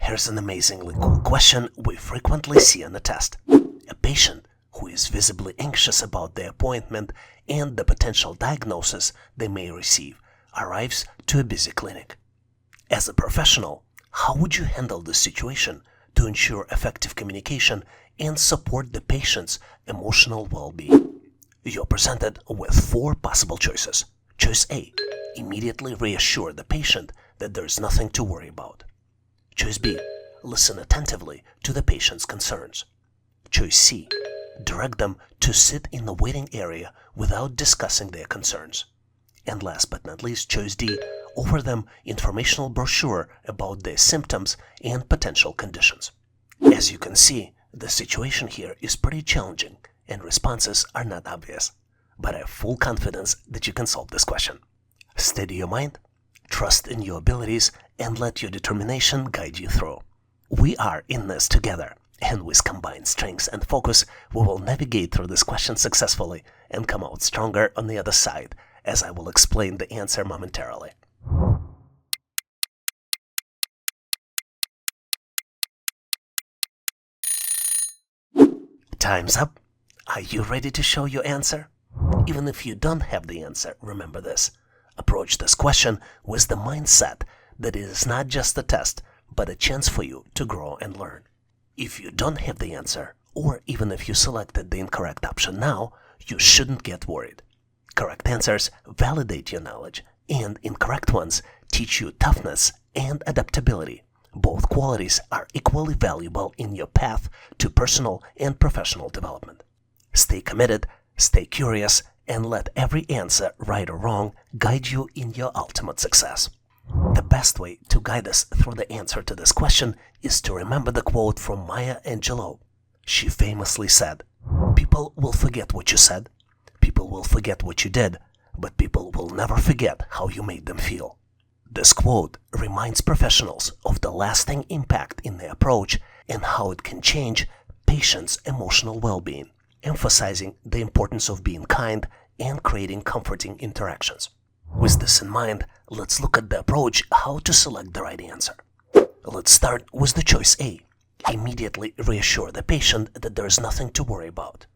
Here's an amazingly cool question we frequently see on the test. A patient who is visibly anxious about the appointment and the potential diagnosis they may receive arrives to a busy clinic. As a professional, how would you handle this situation to ensure effective communication and support the patient's emotional well-being? You're presented with 4 possible choices. Choice A. Immediately reassure the patient that there's nothing to worry about. Choice B. Listen attentively to the patient's concerns. Choice C. Direct them to sit in the waiting area without discussing their concerns. And last but not least, choice D. Offer them informational brochure about their symptoms and potential conditions. As you can see, the situation here is pretty challenging and responses are not obvious. But I have full confidence that you can solve this question. Steady your mind, trust in your abilities, and let your determination guide you through. We are in this together, and with combined strengths and focus, we will navigate through this question successfully and come out stronger on the other side, as I will explain the answer momentarily. Time's up. Are you ready to show your answer? Even if you don't have the answer, remember this. Approach this question with the mindset that it is not just a test, but a chance for you to grow and learn. If you don't have the answer, or even if you selected the incorrect option now, you shouldn't get worried. Correct answers validate your knowledge, and incorrect ones teach you toughness and adaptability. Both qualities are equally valuable in your path to personal and professional development. Stay committed, stay curious, and let every answer, right or wrong, guide you in your ultimate success. The best way to guide us through the answer to this question is to remember the quote from Maya Angelou. She famously said, "People will forget what you said, people will forget what you did, but people will never forget how you made them feel." This quote reminds professionals of the lasting impact in their approach and how it can change patients' emotional well-being, emphasizing the importance of being kind and creating comforting interactions. With this in mind, let's look at the approach how to select the right answer. Let's start with the choice A. Immediately reassure the patient that there is nothing to worry about.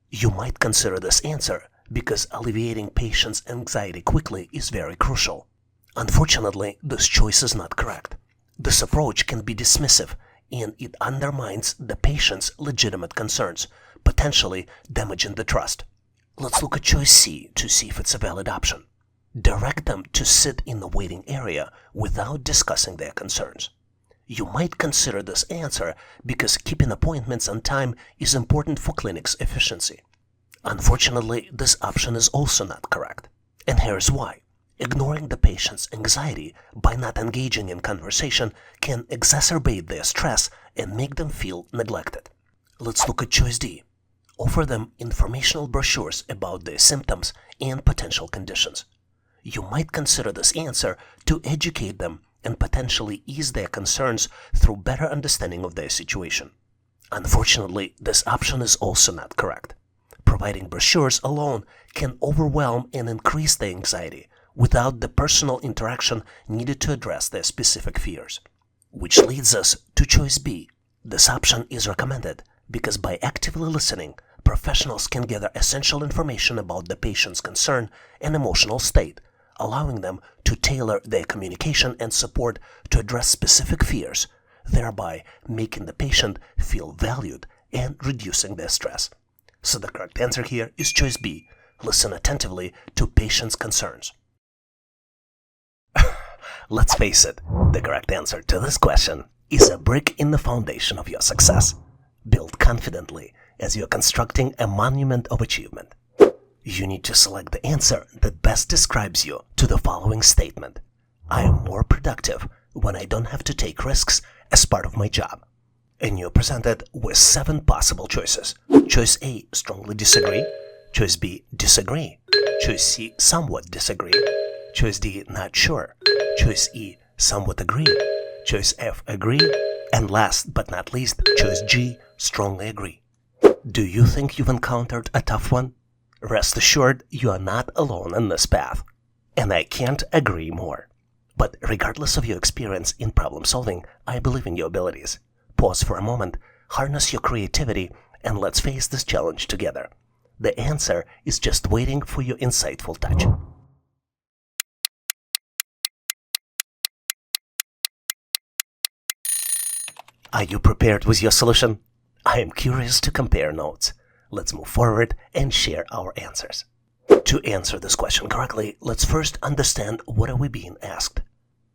You might consider this answer because alleviating patients' anxiety quickly is very crucial. Unfortunately, this choice is not correct. This approach can be dismissive and it undermines the patient's legitimate concerns, potentially damaging the trust. Let's look at choice C to see if it's a valid option. Direct them to sit in the waiting area without discussing their concerns. You might consider this answer because keeping appointments on time is important for clinic's efficiency. Unfortunately, this option is also not correct. And here's why. Ignoring the patient's anxiety by not engaging in conversation can exacerbate their stress and make them feel neglected. Let's look at choice D. Offer them informational brochures about their symptoms and potential conditions. You might consider this answer to educate them and potentially ease their concerns through better understanding of their situation. Unfortunately, this option is also not correct. Providing brochures alone can overwhelm and increase their anxiety without the personal interaction needed to address their specific fears. Which leads us to choice B. This option is recommended because by actively listening, professionals can gather essential information about the patient's concern and emotional state, allowing them to tailor their communication and support to address specific fears, thereby making the patient feel valued and reducing their stress. So the correct answer here is choice B. Listen attentively to patient's concerns. Let's face it, the correct answer to this question is a brick in the foundation of your success. Build confidently as you're constructing a monument of achievement. You need to select the answer that best describes you to the following statement. I am more productive when I don't have to take risks as part of my job. And you're presented with 7 possible choices. Choice A, strongly disagree. Choice B, disagree. Choice C, somewhat disagree. Choice D, not sure. Choice E, somewhat agree. Choice F, agree. And last but not least, choice G, strongly agree. Do you think you've encountered a tough one? Rest assured, you are not alone on this path. And I can't agree more. But regardless of your experience in problem solving, I believe in your abilities. Pause for a moment, harness your creativity, and let's face this challenge together. The answer is just waiting for your insightful touch. Are you prepared with your solution? I am curious to compare notes. Let's move forward and share our answers. To answer this question correctly, let's first understand what are we being asked.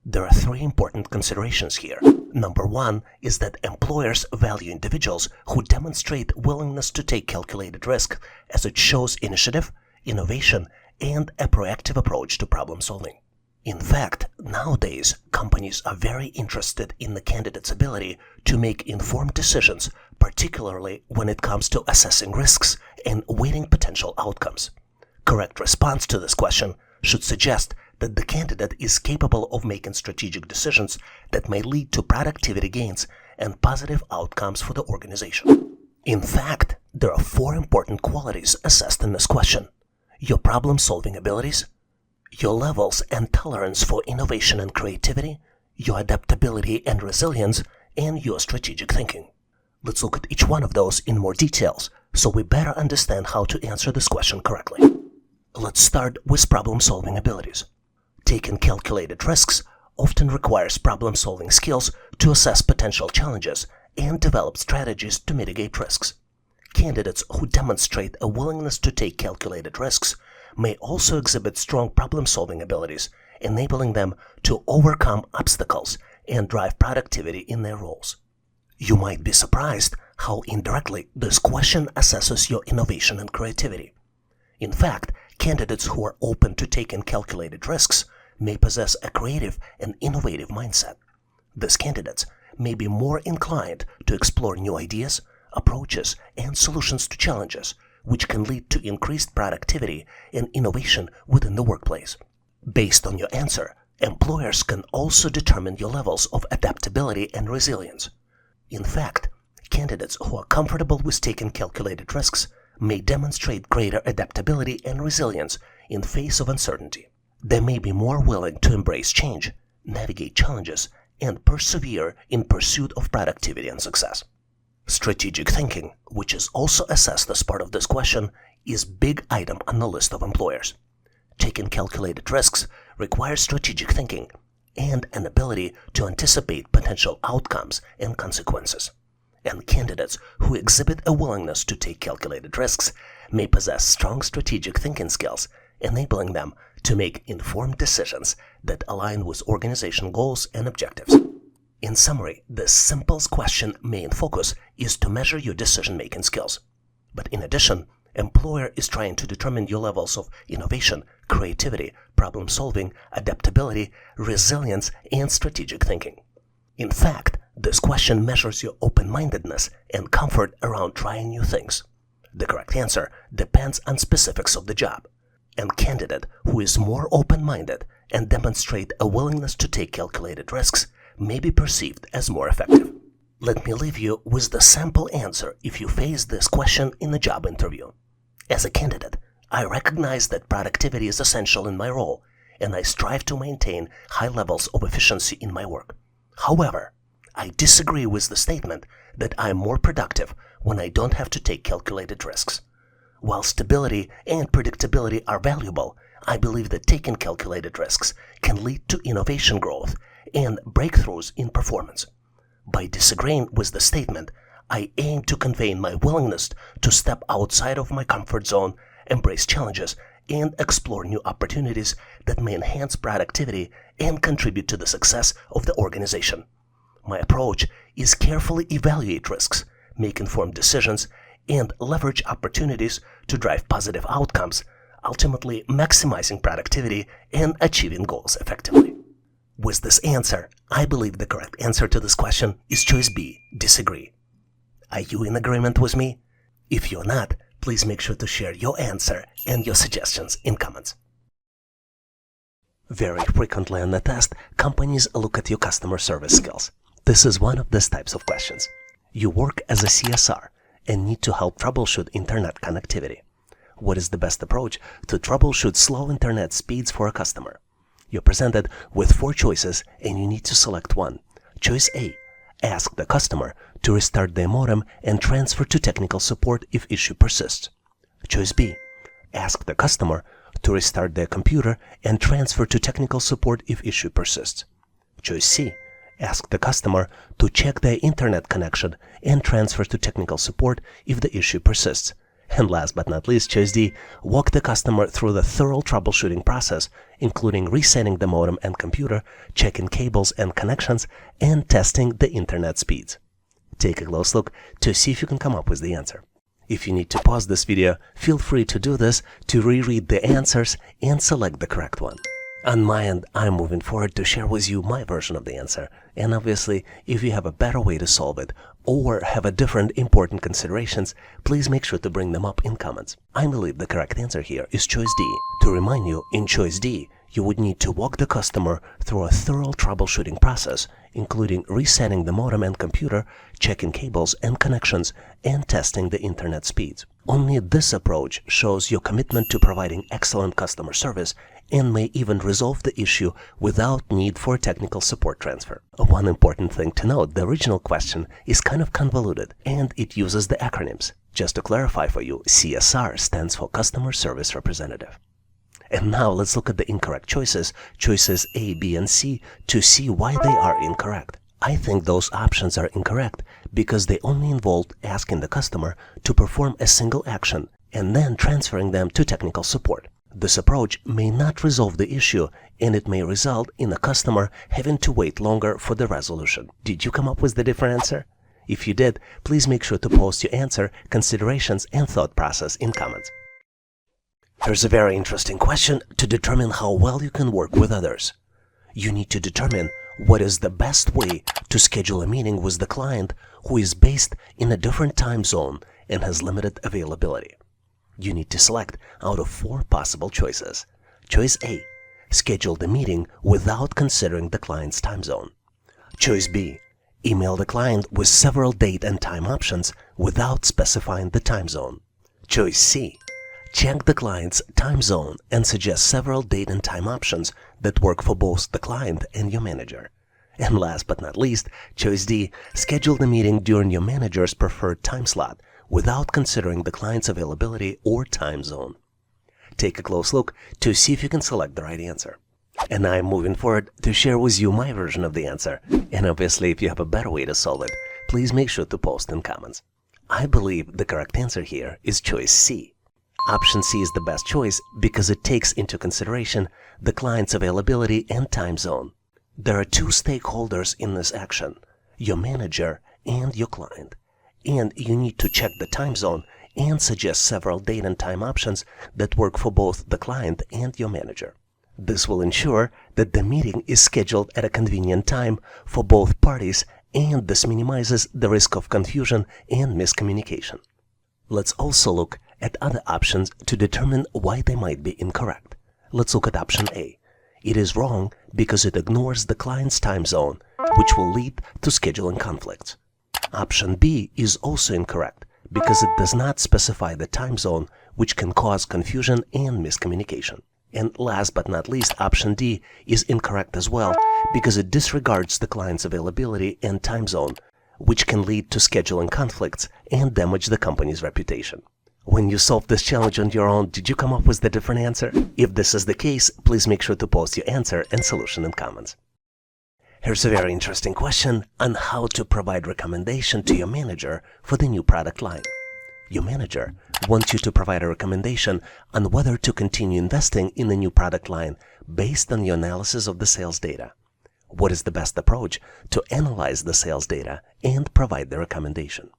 There are three important considerations here. Number one is that employers value individuals who demonstrate willingness to take calculated risk, as it shows initiative, innovation, and a proactive approach to problem solving. In fact, nowadays, companies are very interested in the candidate's ability to make informed decisions, particularly when it comes to assessing risks and weighting potential outcomes. Correct response to this question should suggest that the candidate is capable of making strategic decisions that may lead to productivity gains and positive outcomes for the organization. In fact, there are four important qualities assessed in this question: your problem-solving abilities, your levels and tolerance for innovation and creativity, your adaptability and resilience, and your strategic thinking. Let's look at each one of those in more details so we better understand how to answer this question correctly. Let's start with problem-solving abilities. Taking calculated risks often requires problem-solving skills to assess potential challenges and develop strategies to mitigate risks. Candidates who demonstrate a willingness to take calculated risks may also exhibit strong problem-solving abilities, enabling them to overcome obstacles and drive productivity in their roles. You might be surprised how indirectly this question assesses your innovation and creativity. In fact, candidates who are open to taking calculated risks may possess a creative and innovative mindset. These candidates may be more inclined to explore new ideas, approaches, and solutions to challenges, which can lead to increased productivity and innovation within the workplace. Based on your answer, employers can also determine your levels of adaptability and resilience. In fact, candidates who are comfortable with taking calculated risks may demonstrate greater adaptability and resilience in face of uncertainty. They may be more willing to embrace change, navigate challenges, and persevere in pursuit of productivity and success. Strategic thinking, which is also assessed as part of this question, is a big item on the list of employers. Taking calculated risks requires strategic thinking and an ability to anticipate potential outcomes and consequences. And candidates who exhibit a willingness to take calculated risks may possess strong strategic thinking skills, enabling them to make informed decisions that align with organization goals and objectives. In summary, this simple question main focus is to measure your decision-making skills. But in addition, employer is trying to determine your levels of innovation, creativity, problem-solving, adaptability, resilience, and strategic thinking. In fact, this question measures your open-mindedness and comfort around trying new things. The correct answer depends on specifics of the job. A candidate who is more open-minded and demonstrate a willingness to take calculated risks may be perceived as more effective. Let me leave you with the sample answer if you face this question in a job interview. As a candidate, I recognize that productivity is essential in my role, and I strive to maintain high levels of efficiency in my work. However, I disagree with the statement that I am more productive when I don't have to take calculated risks. While stability and predictability are valuable, I believe that taking calculated risks can lead to innovation growth and breakthroughs in performance. By disagreeing with the statement, I aim to convey my willingness to step outside of my comfort zone, embrace challenges, and explore new opportunities that may enhance productivity and contribute to the success of the organization. My approach is carefully evaluate risks, make informed decisions, and leverage opportunities to drive positive outcomes, ultimately maximizing productivity and achieving goals effectively. With this answer, I believe the correct answer to this question is choice B, disagree. Are you in agreement with me? If you're not, please make sure to share your answer and your suggestions in comments. Very frequently on the test, companies look at your customer service skills. This is one of these types of questions. You work as a CSR and need to help troubleshoot internet connectivity. What is the best approach to troubleshoot slow internet speeds for a customer? You're presented with 4 choices and you need to select one. Choice A. Ask the customer to restart their modem and transfer to technical support if issue persists. Choice B. Ask the customer to restart their computer and transfer to technical support if issue persists. Choice C. Ask the customer to check their internet connection and transfer to technical support if the issue persists. And last but not least, choice D. Walk the customer through the thorough troubleshooting process, including resetting the modem and computer, checking cables and connections, and testing the internet speeds. Take a close look to see if you can come up with the answer. If you need to pause this video, feel free to do this to reread the answers and select the correct one. On my end, I'm moving forward to share with you my version of the answer. And obviously, if you have a better way to solve it or have a different important considerations, please make sure to bring them up in comments. I believe the correct answer here is choice D. To remind you, in choice D, you would need to walk the customer through a thorough troubleshooting process, including resetting the modem and computer, checking cables and connections, and testing the internet speeds. Only this approach shows your commitment to providing excellent customer service and may even resolve the issue without need for technical support transfer. One important thing to note, the original question is kind of convoluted and it uses the acronyms. Just to clarify for you, CSR stands for Customer Service Representative. And now let's look at the incorrect choices, choices A, B, and C, to see why they are incorrect. I think those options are incorrect because they only involved asking the customer to perform a single action and then transferring them to technical support. This approach may not resolve the issue and it may result in the customer having to wait longer for the resolution. Did you come up with the different answer? If you did, please make sure to post your answer, considerations, and thought process in comments. Here's a very interesting question to determine how well you can work with others. You need to determine what is the best way to schedule a meeting with the client who is based in a different time zone and has limited availability. You need to select out of 4 possible choices. Choice A. Schedule the meeting without considering the client's time zone. Choice B. Email the client with several date and time options without specifying the time zone. Choice C. Check the client's time zone and suggest several date and time options that work for both the client and your manager. And last but not least, choice D. Schedule the meeting during your manager's preferred time slot without considering the client's availability or time zone. Take a close look to see if you can select the right answer. And I'm moving forward to share with you my version of the answer. And obviously, if you have a better way to solve it, please make sure to post in comments. I believe the correct answer here is choice C. Option C is the best choice because it takes into consideration the client's availability and time zone. There are 2 stakeholders in this action, your manager and your client. And you need to check the time zone and suggest several date and time options that work for both the client and your manager. This will ensure that the meeting is scheduled at a convenient time for both parties, and this minimizes the risk of confusion and miscommunication. Let's also look at other options to determine why they might be incorrect. Let's look at option A. It is wrong because it ignores the client's time zone, which will lead to scheduling conflicts. Option B is also incorrect because it does not specify the time zone, which can cause confusion and miscommunication. And last but not least, option D is incorrect as well because it disregards the client's availability and time zone, which can lead to scheduling conflicts and damage the company's reputation. When you solved this challenge on your own, did you come up with the different answer? If this is the case, please make sure to post your answer and solution in comments. Here's a very interesting question on how to provide recommendation to your manager for the new product line. Your manager wants you to provide a recommendation on whether to continue investing in the new product line based on your analysis of the sales data. What is the best approach to analyze the sales data and provide the recommendation?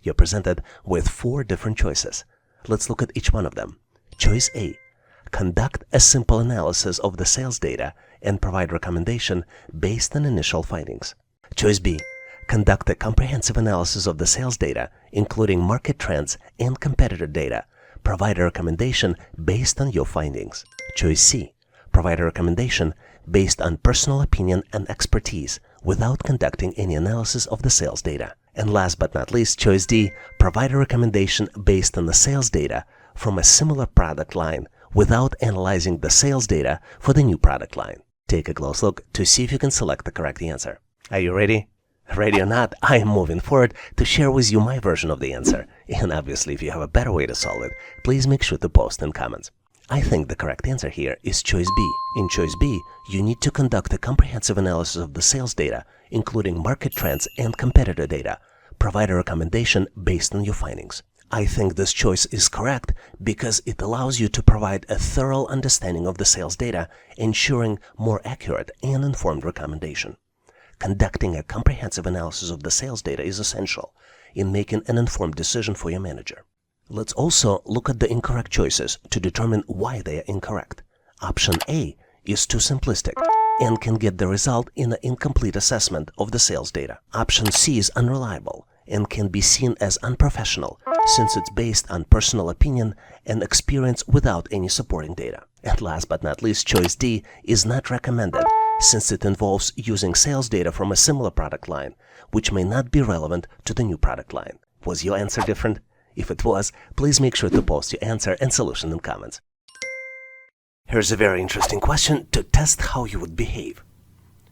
You're presented with 4 different choices. Let's look at each one of them. Choice A. Conduct a simple analysis of the sales data and provide recommendation based on initial findings. Choice B. Conduct a comprehensive analysis of the sales data, including market trends and competitor data. Provide a recommendation based on your findings. Choice C. Provide a recommendation based on personal opinion and expertise without conducting any analysis of the sales data. And last but not least, choice D. Provide a recommendation based on the sales data from a similar product line without analyzing the sales data for the new product line. Take a close look to see if you can select the correct answer. Are you ready? Ready or not, I am moving forward to share with you my version of the answer. And obviously, if you have a better way to solve it, please make sure to post in comments. I think the correct answer here is choice B. In choice B, you need to conduct a comprehensive analysis of the sales data, including market trends and competitor data. Provide a recommendation based on your findings. I think this choice is correct because it allows you to provide a thorough understanding of the sales data, ensuring more accurate and informed recommendation. Conducting a comprehensive analysis of the sales data is essential in making an informed decision for your manager. Let's also look at the incorrect choices to determine why they are incorrect. Option A is too simplistic and can get the result in an incomplete assessment of the sales data. Option C is unreliable and can be seen as unprofessional since it's based on personal opinion and experience without any supporting data. And last but not least, choice D is not recommended since it involves using sales data from a similar product line, which may not be relevant to the new product line. Was your answer different? If it was, please make sure to post your answer and solution in comments. Here's a very interesting question to test how you would behave.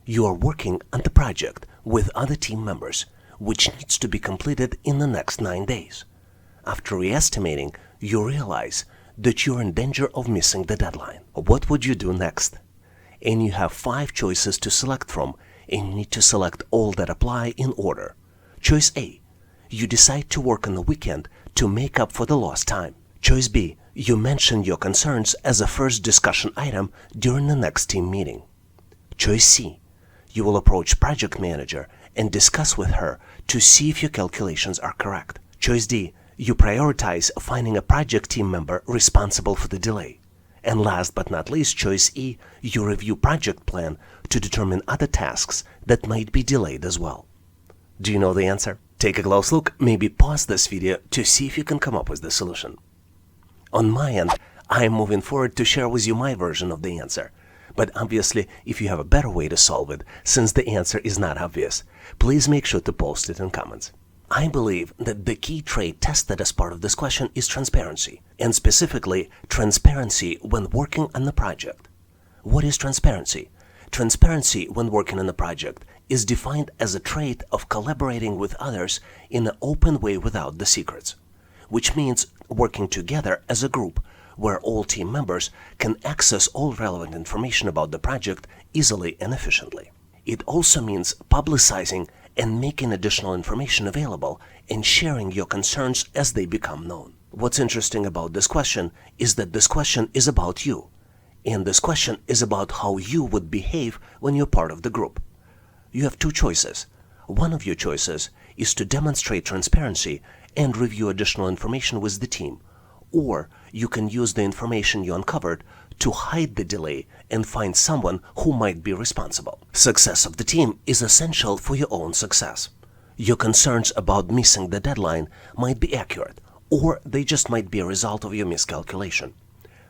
You are working on the project with other team members, which needs to be completed in the next 9 days. After re-estimating, you realize that you're in danger of missing the deadline. What would you do next? And you have 5 choices to select from, and you need to select all that apply in order. Choice A, you decide to work on the weekend to make up for the lost time. Choice B, you mention your concerns as a first discussion item during the next team meeting. Choice C, you will approach project manager and discuss with her to see if your calculations are correct. Choice D, you prioritize finding a project team member responsible for the delay. And last but not least, choice E, you review project plan to determine other tasks that might be delayed as well. Do you know the answer? Take a close look, maybe pause this video to see if you can come up with the solution. On my end, I am moving forward to share with you my version of the answer. But obviously, if you have a better way to solve it, since the answer is not obvious, please make sure to post it in comments. I believe that the key trait tested as part of this question is transparency, and specifically, transparency when working on the project. What is transparency? Transparency when working on the project is defined as a trait of collaborating with others in an open way without the secrets, which means working together as a group where all team members can access all relevant information about the project easily and efficiently. It also means publicizing and making additional information available and sharing your concerns as they become known. What's interesting about this question is that this question is about you, and this question is about how you would behave when you're part of the group. You have 2 choices. One of your choices is to demonstrate transparency and review additional information with the team, or you can use the information you uncovered to hide the delay and find someone who might be responsible. Success of the team is essential for your own success. Your concerns about missing the deadline might be accurate, or they just might be a result of your miscalculation.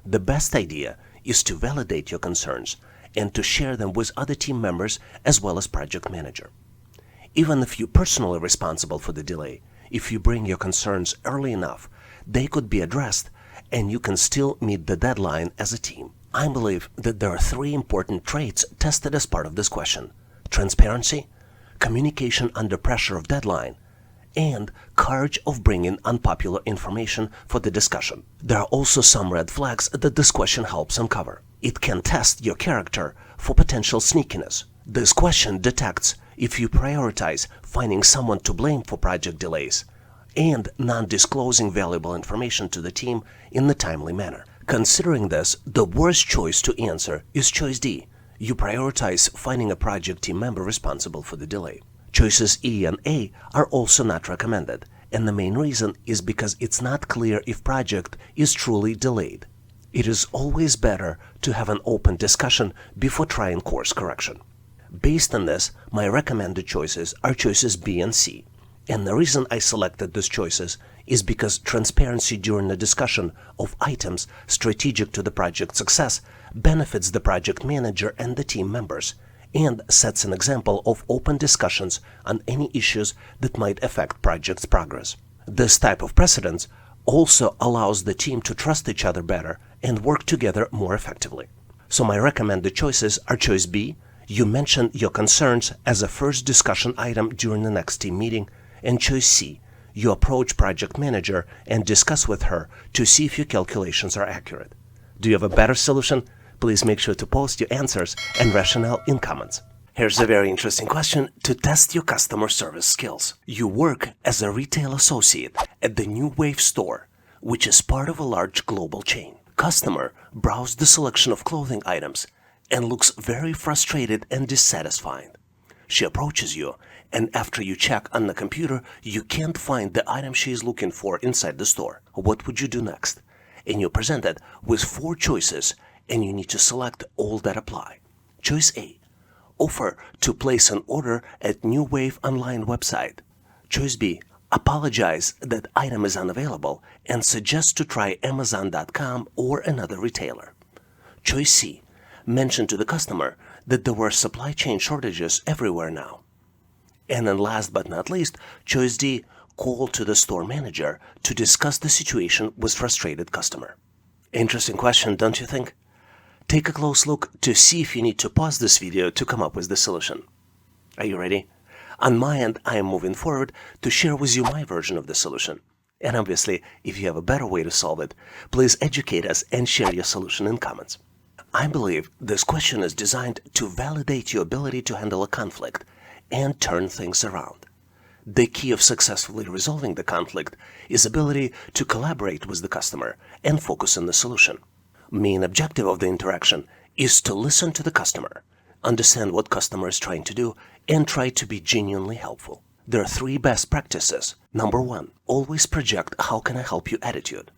The best idea is to validate your concerns and to share them with other team members as well as project manager. Even if you're personally responsible for the delay, if you bring your concerns early enough, they could be addressed and you can still meet the deadline as a team. I believe that there are 3 important traits tested as part of this question: transparency, communication under pressure of deadline, and courage of bringing unpopular information for the discussion. There are also some red flags that this question helps uncover. It can test your character for potential sneakiness. This question detects if you prioritize finding someone to blame for project delays and non-disclosing valuable information to the team in a timely manner. Considering this, the worst choice to answer is choice D. You prioritize finding a project team member responsible for the delay. Choices E and A are also not recommended, and the main reason is because it's not clear if project is truly delayed. It is always better to have an open discussion before trying course correction. Based on this, my recommended choices are choices B and C. And the reason I selected these choices is because transparency during the discussion of items strategic to the project's success benefits the project manager and the team members, and sets an example of open discussions on any issues that might affect project's progress. This type of precedence also allows the team to trust each other better and work together more effectively. So my recommended choices are choice B, you mention your concerns as a first discussion item during the next team meeting, and choice C, you approach project manager and discuss with her to see if your calculations are accurate. Do you have a better solution? Please make sure to post your answers and rationale in comments. Here's a very interesting question to test your customer service skills. You work as a retail associate at the New Wave store, which is part of a large global chain. Customer browsed the selection of clothing items and looks very frustrated and dissatisfied. She approaches you, and after you check on the computer, you can't find the item she is looking for inside the store. What would you do next? And you're presented with 4 choices, and you need to select all that apply. Choice A, offer to place an order at New Wave online website. Choice B, apologize that item is unavailable and suggest to try Amazon.com or another retailer. Choice C, mention to the customer that there were supply chain shortages everywhere now. And then last but not least, choice D, call to the store manager to discuss the situation with frustrated customer. Interesting question, don't you think? Take a close look to see if you need to pause this video to come up with the solution. Are you ready? On my end, I am moving forward to share with you my version of the solution. And obviously, if you have a better way to solve it, please educate us and share your solution in comments. I believe this question is designed to validate your ability to handle a conflict and turn things around. The key of successfully resolving the conflict is ability to collaborate with the customer and focus on the solution. Main objective of the interaction is to listen to the customer, understand what customer is trying to do, and try to be genuinely helpful. There are 3 best practices. Number 1, always project how can I help you attitude.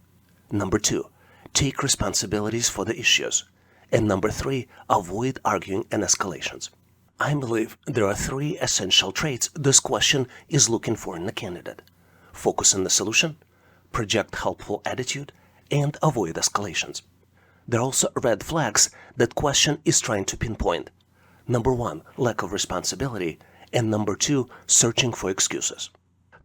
Number 2, take responsibilities for the issues. And number 3, avoid arguing and escalations. I believe there are 3 essential traits this question is looking for in a candidate. Focus on the solution, project helpful attitude, and avoid escalations. There are also red flags that question is trying to pinpoint. Number 1, lack of responsibility, and number 2, searching for excuses.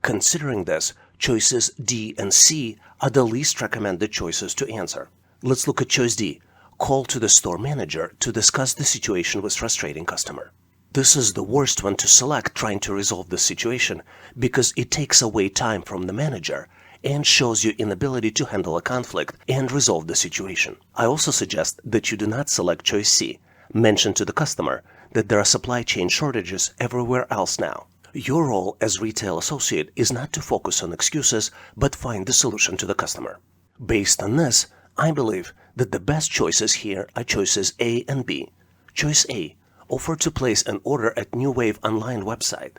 Considering this, choices D and C are the least recommended choices to answer. Let's look at choice D. Call to the store manager to discuss the situation with frustrating customer. This is the worst one to select trying to resolve the situation because it takes away time from the manager and shows your inability to handle a conflict and resolve the situation. I also suggest that you do not select choice C. Mention to the customer that there are supply chain shortages everywhere else now. Your role as retail associate is not to focus on excuses but find the solution to the customer. Based on this, I believe that the best choices here are choices A and B. Choice A, offer to place an order at New Wave online website.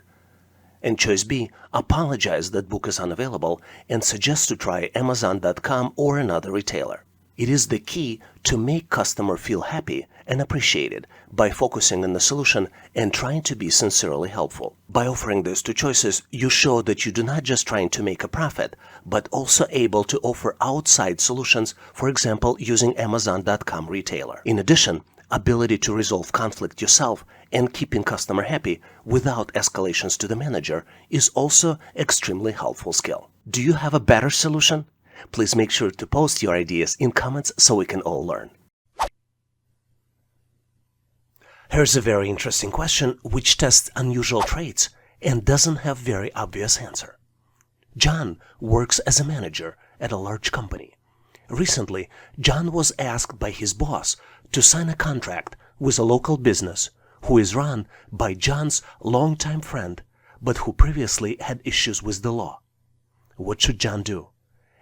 And choice B, apologize that book is unavailable and suggest to try Amazon.com or another retailer. It is the key to make customer feel happy and appreciated by focusing on the solution and trying to be sincerely helpful. By offering these 2 choices, you show that you do not just trying to make a profit, but also able to offer outside solutions, for example, using Amazon.com retailer. In addition, ability to resolve conflict yourself and keeping customer happy without escalations to the manager is also extremely helpful skill. Do you have a better solution? Please make sure to post your ideas in comments so we can all learn. Here's a very interesting question which tests unusual traits and doesn't have very obvious answer. John works as a manager at a large company. Recently, John was asked by his boss to sign a contract with a local business who is run by John's longtime friend but who previously had issues with the law. What should John do?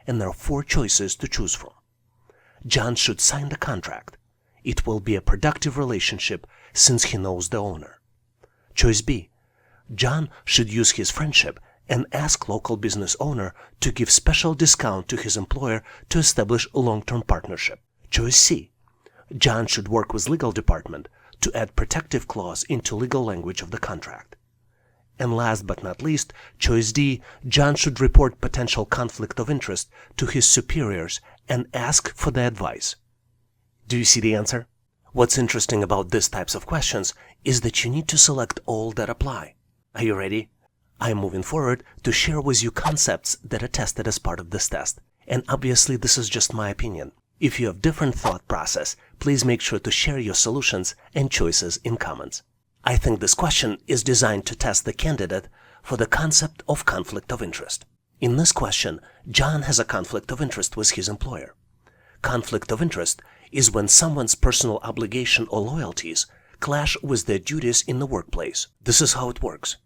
And there are 4 choices to choose from. John should sign the contract. It will be a productive relationship since he knows the owner. Choice B. John should use his friendship and ask local business owner to give special discount to his employer to establish a long-term partnership. Choice C. John should work with legal department to add protective clause into legal language of the contract. And last but not least, choice D, John should report potential conflict of interest to his superiors and ask for their advice. Do you see the answer? What's interesting about these types of questions is that you need to select all that apply. Are you ready? I am moving forward to share with you concepts that are tested as part of this test. And obviously this is just my opinion. If you have different thought process, please make sure to share your solutions and choices in comments. I think this question is designed to test the candidate for the concept of conflict of interest. In this question, John has a conflict of interest with his employer. Conflict of interest is when someone's personal obligation or loyalties clash with their duties in the workplace. This is how it works.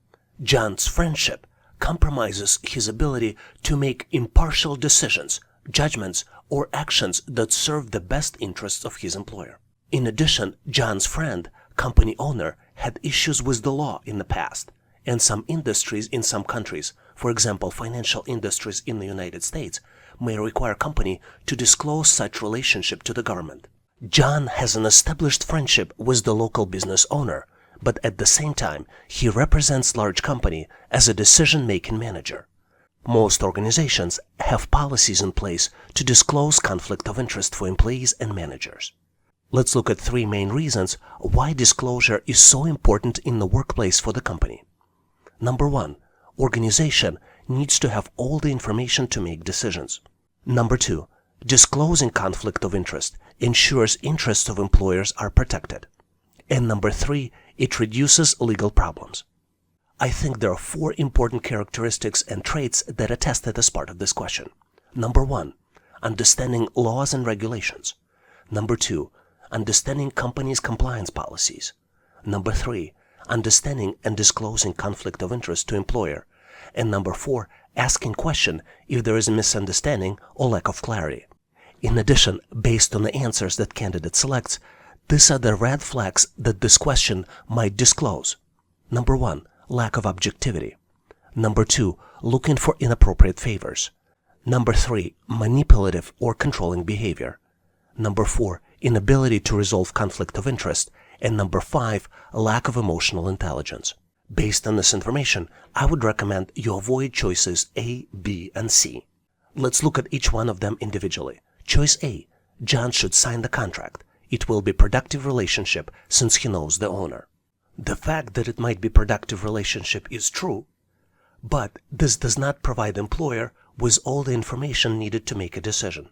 John's friendship compromises his ability to make impartial decisions, judgments, or actions that serve the best interests of his employer. In addition, John's friend, company owner, had issues with the law in the past, and some industries in some countries, for example financial industries in the United States, may require company to disclose such relationship to the government. John has an established friendship with the local business owner, but at the same time he represents large company as a decision-making manager. Most organizations have policies in place to disclose conflict of interest for employees and managers. Let's look at 3 main reasons why disclosure is so important in the workplace for the company. Number 1, organization needs to have all the information to make decisions. Number 2, disclosing conflict of interest ensures interests of employers are protected. And number 3, it reduces legal problems. I think there are 4 important characteristics and traits that are tested as part of this question. Number 1, understanding laws and regulations. Number 2, understanding companies' compliance policies. Number 3, understanding and disclosing conflict of interest to employer. And number 4, asking question if there is a misunderstanding or lack of clarity. In addition, based on the answers that candidate selects, these are the red flags that this question might disclose. Number 1, lack of objectivity. Number 2, looking for inappropriate favors. Number 3, manipulative or controlling behavior. Number 4, inability to resolve conflict of interest. And number 5, lack of emotional intelligence. Based on this information, I would recommend you avoid choices A, B, and C. Let's look at each one of them individually. Choice A, John should sign the contract. It will be productive relationship since he knows the owner. The fact that it might be productive relationship is true, but this does not provide employer with all the information needed to make a decision,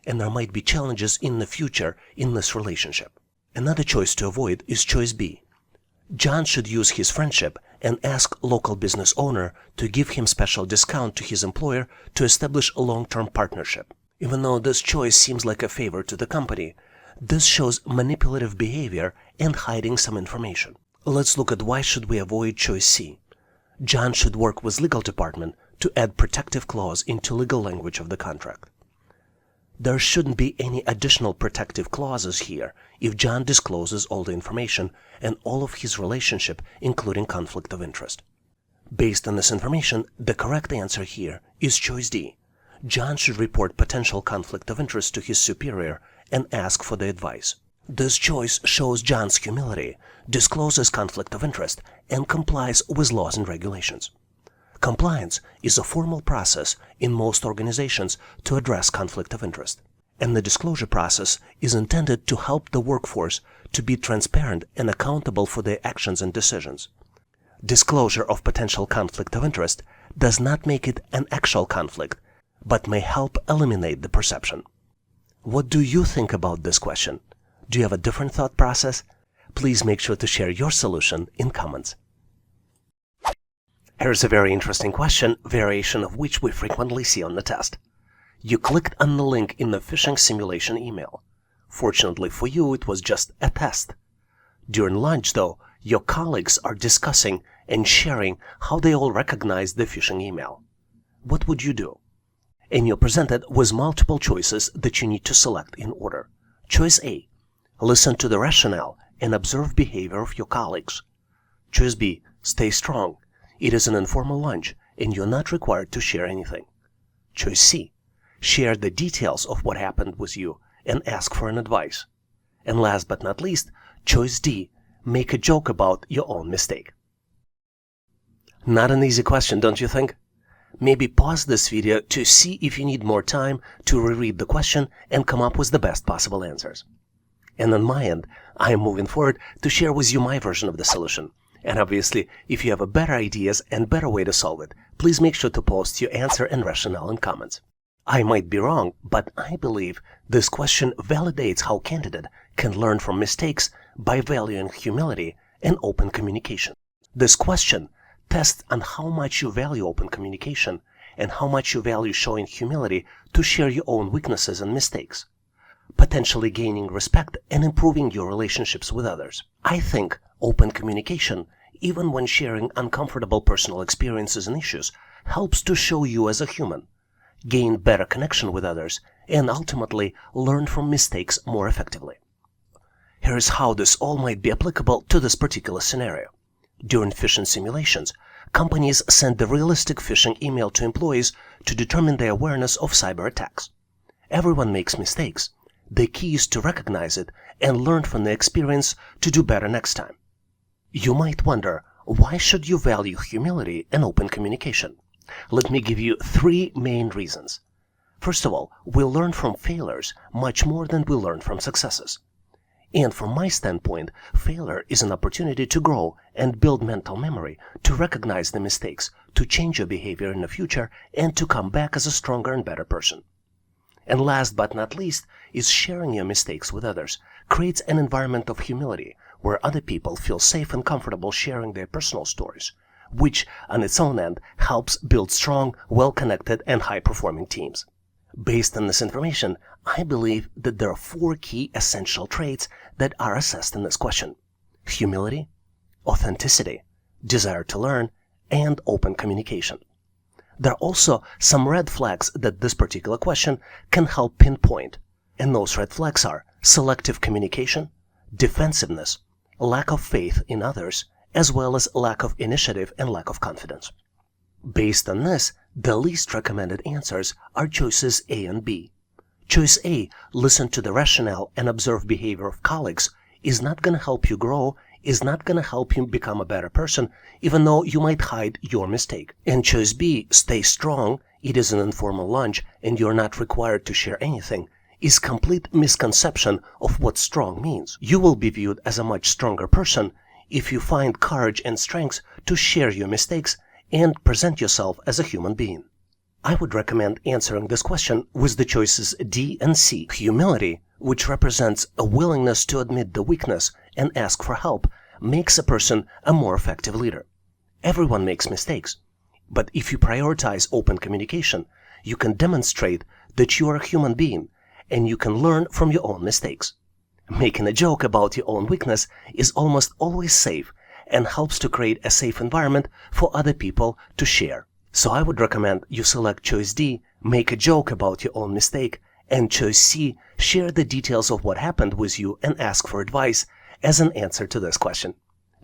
and there might be challenges in the future in this relationship. Another choice to avoid is choice B. John should use his friendship and ask local business owner to give him special discount to his employer to establish a long-term partnership. Even though this choice seems like a favor to the company, this shows manipulative behavior and hiding some information. Let's look at why should we avoid choice C. John should work with legal department to add protective clause into legal language of the contract. There shouldn't be any additional protective clauses here if John discloses all the information and all of his relationship, including conflict of interest. Based on this information, the correct answer here is choice D. John should report potential conflict of interest to his superior and ask for the advice. This choice shows John's humility, discloses conflict of interest, and complies with laws and regulations. Compliance is a formal process in most organizations to address conflict of interest, and the disclosure process is intended to help the workforce to be transparent and accountable for their actions and decisions. Disclosure of potential conflict of interest does not make it an actual conflict, but may help eliminate the perception. What do you think about this question? Do you have a different thought process? Please make sure to share your solution in comments. Here's a very interesting question, variation of which we frequently see on the test. You clicked on the link in the phishing simulation email. Fortunately for you, it was just a test. During lunch, though, your colleagues are discussing and sharing how they all recognize the phishing email. What would you do? And you're presented with multiple choices that you need to select in order. Choice A, listen to the rationale and observe behavior of your colleagues. Choice B, stay strong. It is an informal lunch and you're not required to share anything. Choice C, share the details of what happened with you and ask for an advice. And last but not least, choice D, make a joke about your own mistake. Not an easy question, don't you think? Maybe pause this video to see if you need more time to reread the question and come up with the best possible answers. And on my end, I am moving forward to share with you my version of the solution. And obviously, if you have better ideas and better way to solve it, please make sure to post your answer and rationale in comments. I might be wrong, but I believe this question validates how candidate can learn from mistakes by valuing humility and open communication. This question tests on how much you value open communication and how much you value showing humility to share your own weaknesses and mistakes, potentially gaining respect and improving your relationships with others. I think open communication, even when sharing uncomfortable personal experiences and issues, helps to show you as a human, gain better connection with others, and ultimately learn from mistakes more effectively. Here is how this all might be applicable to this particular scenario. During phishing simulations, companies send the realistic phishing email to employees to determine their awareness of cyber attacks. Everyone makes mistakes. The key is to recognize it and learn from the experience to do better next time. You might wonder, why should you value humility and open communication? Let me give you 3 main reasons. First of all, we learn from failures much more than we learn from successes. And from my standpoint, failure is an opportunity to grow and build mental memory, to recognize the mistakes, to change your behavior in the future, and to come back as a stronger and better person. And last but not least is sharing your mistakes with others creates an environment of humility where other people feel safe and comfortable sharing their personal stories, which on its own end helps build strong, well-connected, and high-performing teams. Based on this information, I believe that there are 4 key essential traits that are assessed in this question: humility, authenticity, desire to learn, and open communication. There are also some red flags that this particular question can help pinpoint, and those red flags are selective communication, defensiveness, lack of faith in others, as well as lack of initiative and lack of confidence. Based on this, the least recommended answers are choices A and B. Choice A, listen to the rationale and observe behavior of colleagues, is not going to help you grow, is not going to help you become a better person, even though you might hide your mistake. And choice B, stay strong, it is an informal lunch and you're not required to share anything, is complete misconception of what strong means. You will be viewed as a much stronger person if you find courage and strength to share your mistakes and present yourself as a human being. I would recommend answering this question with the choices D and C. Humility, which represents a willingness to admit the weakness and ask for help, makes a person a more effective leader. Everyone makes mistakes, but if you prioritize open communication, you can demonstrate that you are a human being and you can learn from your own mistakes. Making a joke about your own weakness is almost always safe and helps to create a safe environment for other people to share. So I would recommend you select choice D, make a joke about your own mistake, and choice C, share the details of what happened with you and ask for advice as an answer to this question.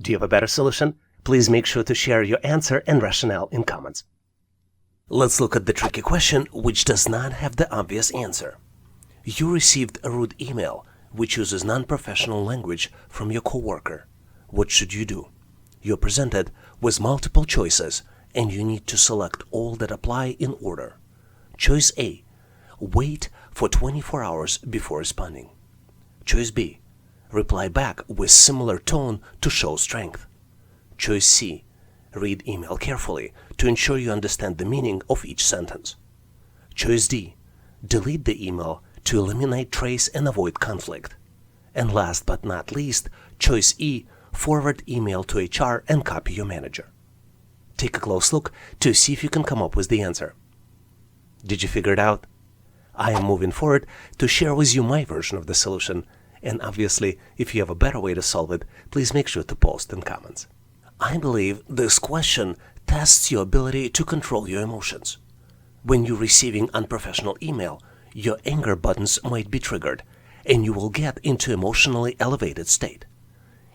Do you have a better solution? Please make sure to share your answer and rationale in comments. Let's look at the tricky question which does not have the obvious answer. You received a rude email which uses non-professional language from your coworker. What should you do? You're presented with multiple choices and you need to select all that apply in order. Choice A, wait for 24 hours before responding. Choice B, reply back with similar tone to show strength. Choice C, read email carefully to ensure you understand the meaning of each sentence. Choice D, delete the email to eliminate trace and avoid conflict. And last but not least, choice E, forward email to HR and copy your manager. Take a close look to see if you can come up with the answer. Did you figure it out? I am moving forward to share with you my version of the solution, and obviously, if you have a better way to solve it, please make sure to post in comments. I believe this question tests your ability to control your emotions. When you're receiving unprofessional email, your anger buttons might be triggered, and you will get into emotionally elevated state.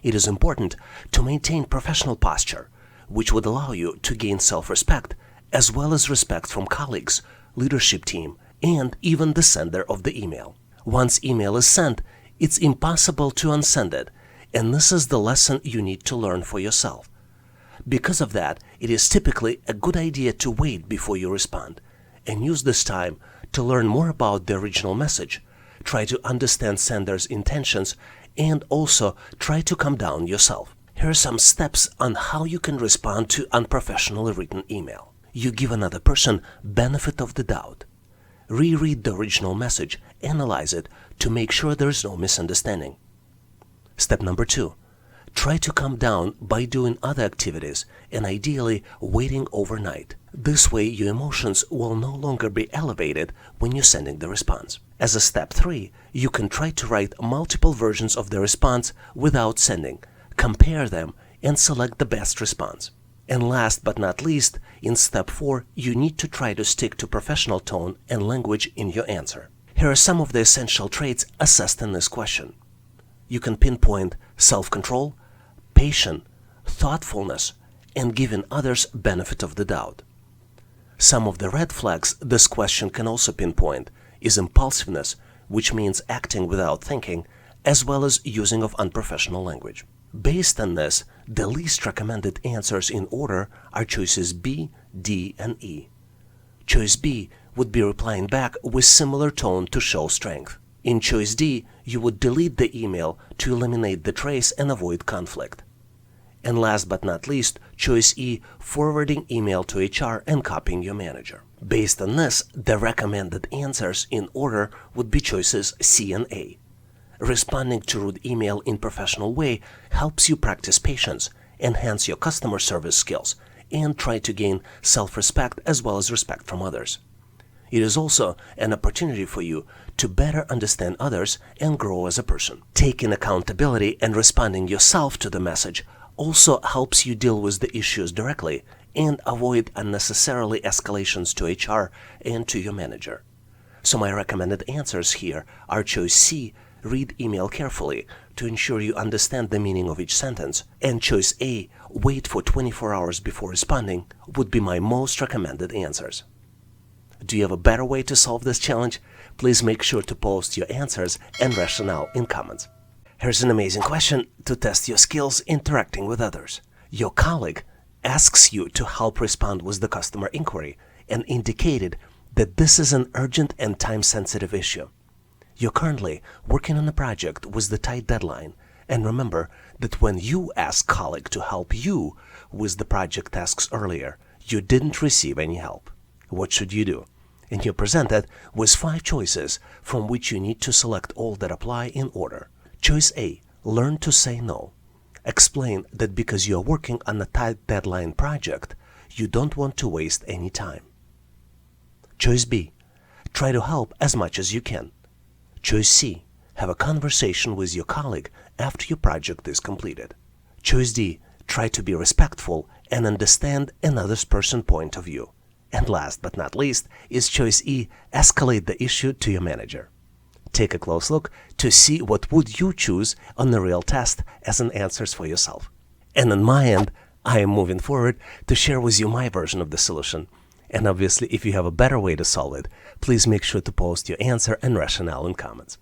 It is important to maintain professional posture, which would allow you to gain self-respect, as well as respect from colleagues, leadership team, and even the sender of the email. Once email is sent, it's impossible to unsend it, and this is the lesson you need to learn for yourself. Because of that, it is typically a good idea to wait before you respond, and use this time to learn more about the original message, try to understand sender's intentions, and also try to calm down yourself. Here are some steps on how you can respond to unprofessionally written email. You give another person benefit of the doubt. reread the original message, analyze it to make sure there is no misunderstanding. Step number 2. Try to calm down by doing other activities and ideally waiting overnight. This way your emotions will no longer be elevated when you're sending the response. As a step 3, you can try to write multiple versions of the response without sending, compare them, and select the best response. And last but not least, in step 4, you need to try to stick to professional tone and language in your answer. Here are some of the essential traits assessed in this question. You can pinpoint self-control, patience, thoughtfulness, and giving others benefit of the doubt. Some of the red flags this question can also pinpoint is impulsiveness, which means acting without thinking, as well as using of unprofessional language. Based on this, the least recommended answers in order are choices B, D, and E. Choice B would be replying back with similar tone to show strength. In choice D, you would delete the email to eliminate the trace and avoid conflict. And last but not least, choice E, forwarding email to HR and copying your manager. Based on this, the recommended answers in order would be choices C and A. Responding to rude email in professional way helps you practice patience, enhance your customer service skills, and try to gain self-respect as well as respect from others. It is also an opportunity for you to better understand others and grow as a person. Taking accountability and responding yourself to the message also helps you deal with the issues directly and avoid unnecessarily escalations to HR and to your manager. So my recommended answers here are choice C, read email carefully to ensure you understand the meaning of each sentence, and choice A, wait for 24 hours before responding, would be my most recommended answers. Do you have a better way to solve this challenge? Please make sure to post your answers and rationale in comments. Here's an amazing question to test your skills interacting with others. Your colleague asks you to help respond with the customer inquiry and indicated that this is an urgent and time-sensitive issue. You're currently working on a project with the tight deadline, and remember that when you ask colleague to help you with the project tasks earlier, you didn't receive any help. What should you do? And you're presented with 5 choices from which you need to select all that apply in order. Choice A, learn to say no. Explain that because you're working on a tight deadline project, you don't want to waste any time. Choice B, try to help as much as you can. Choice C, have a conversation with your colleague after your project is completed. Choice D, try to be respectful and understand another person's point of view. And last but not least is choice E, escalate the issue to your manager. Take a close look to see what would you choose on the real test as an answers for yourself. And on my end, I am moving forward to share with you my version of the solution. And obviously, if you have a better way to solve it, please make sure to post your answer and rationale in comments.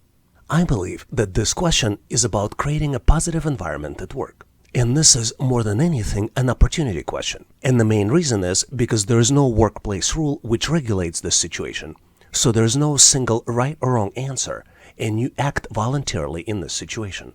I believe that this question is about creating a positive environment at work. And this is more than anything an opportunity question. And the main reason is because there is no workplace rule which regulates this situation. So there is no single right or wrong answer, and you act voluntarily in this situation.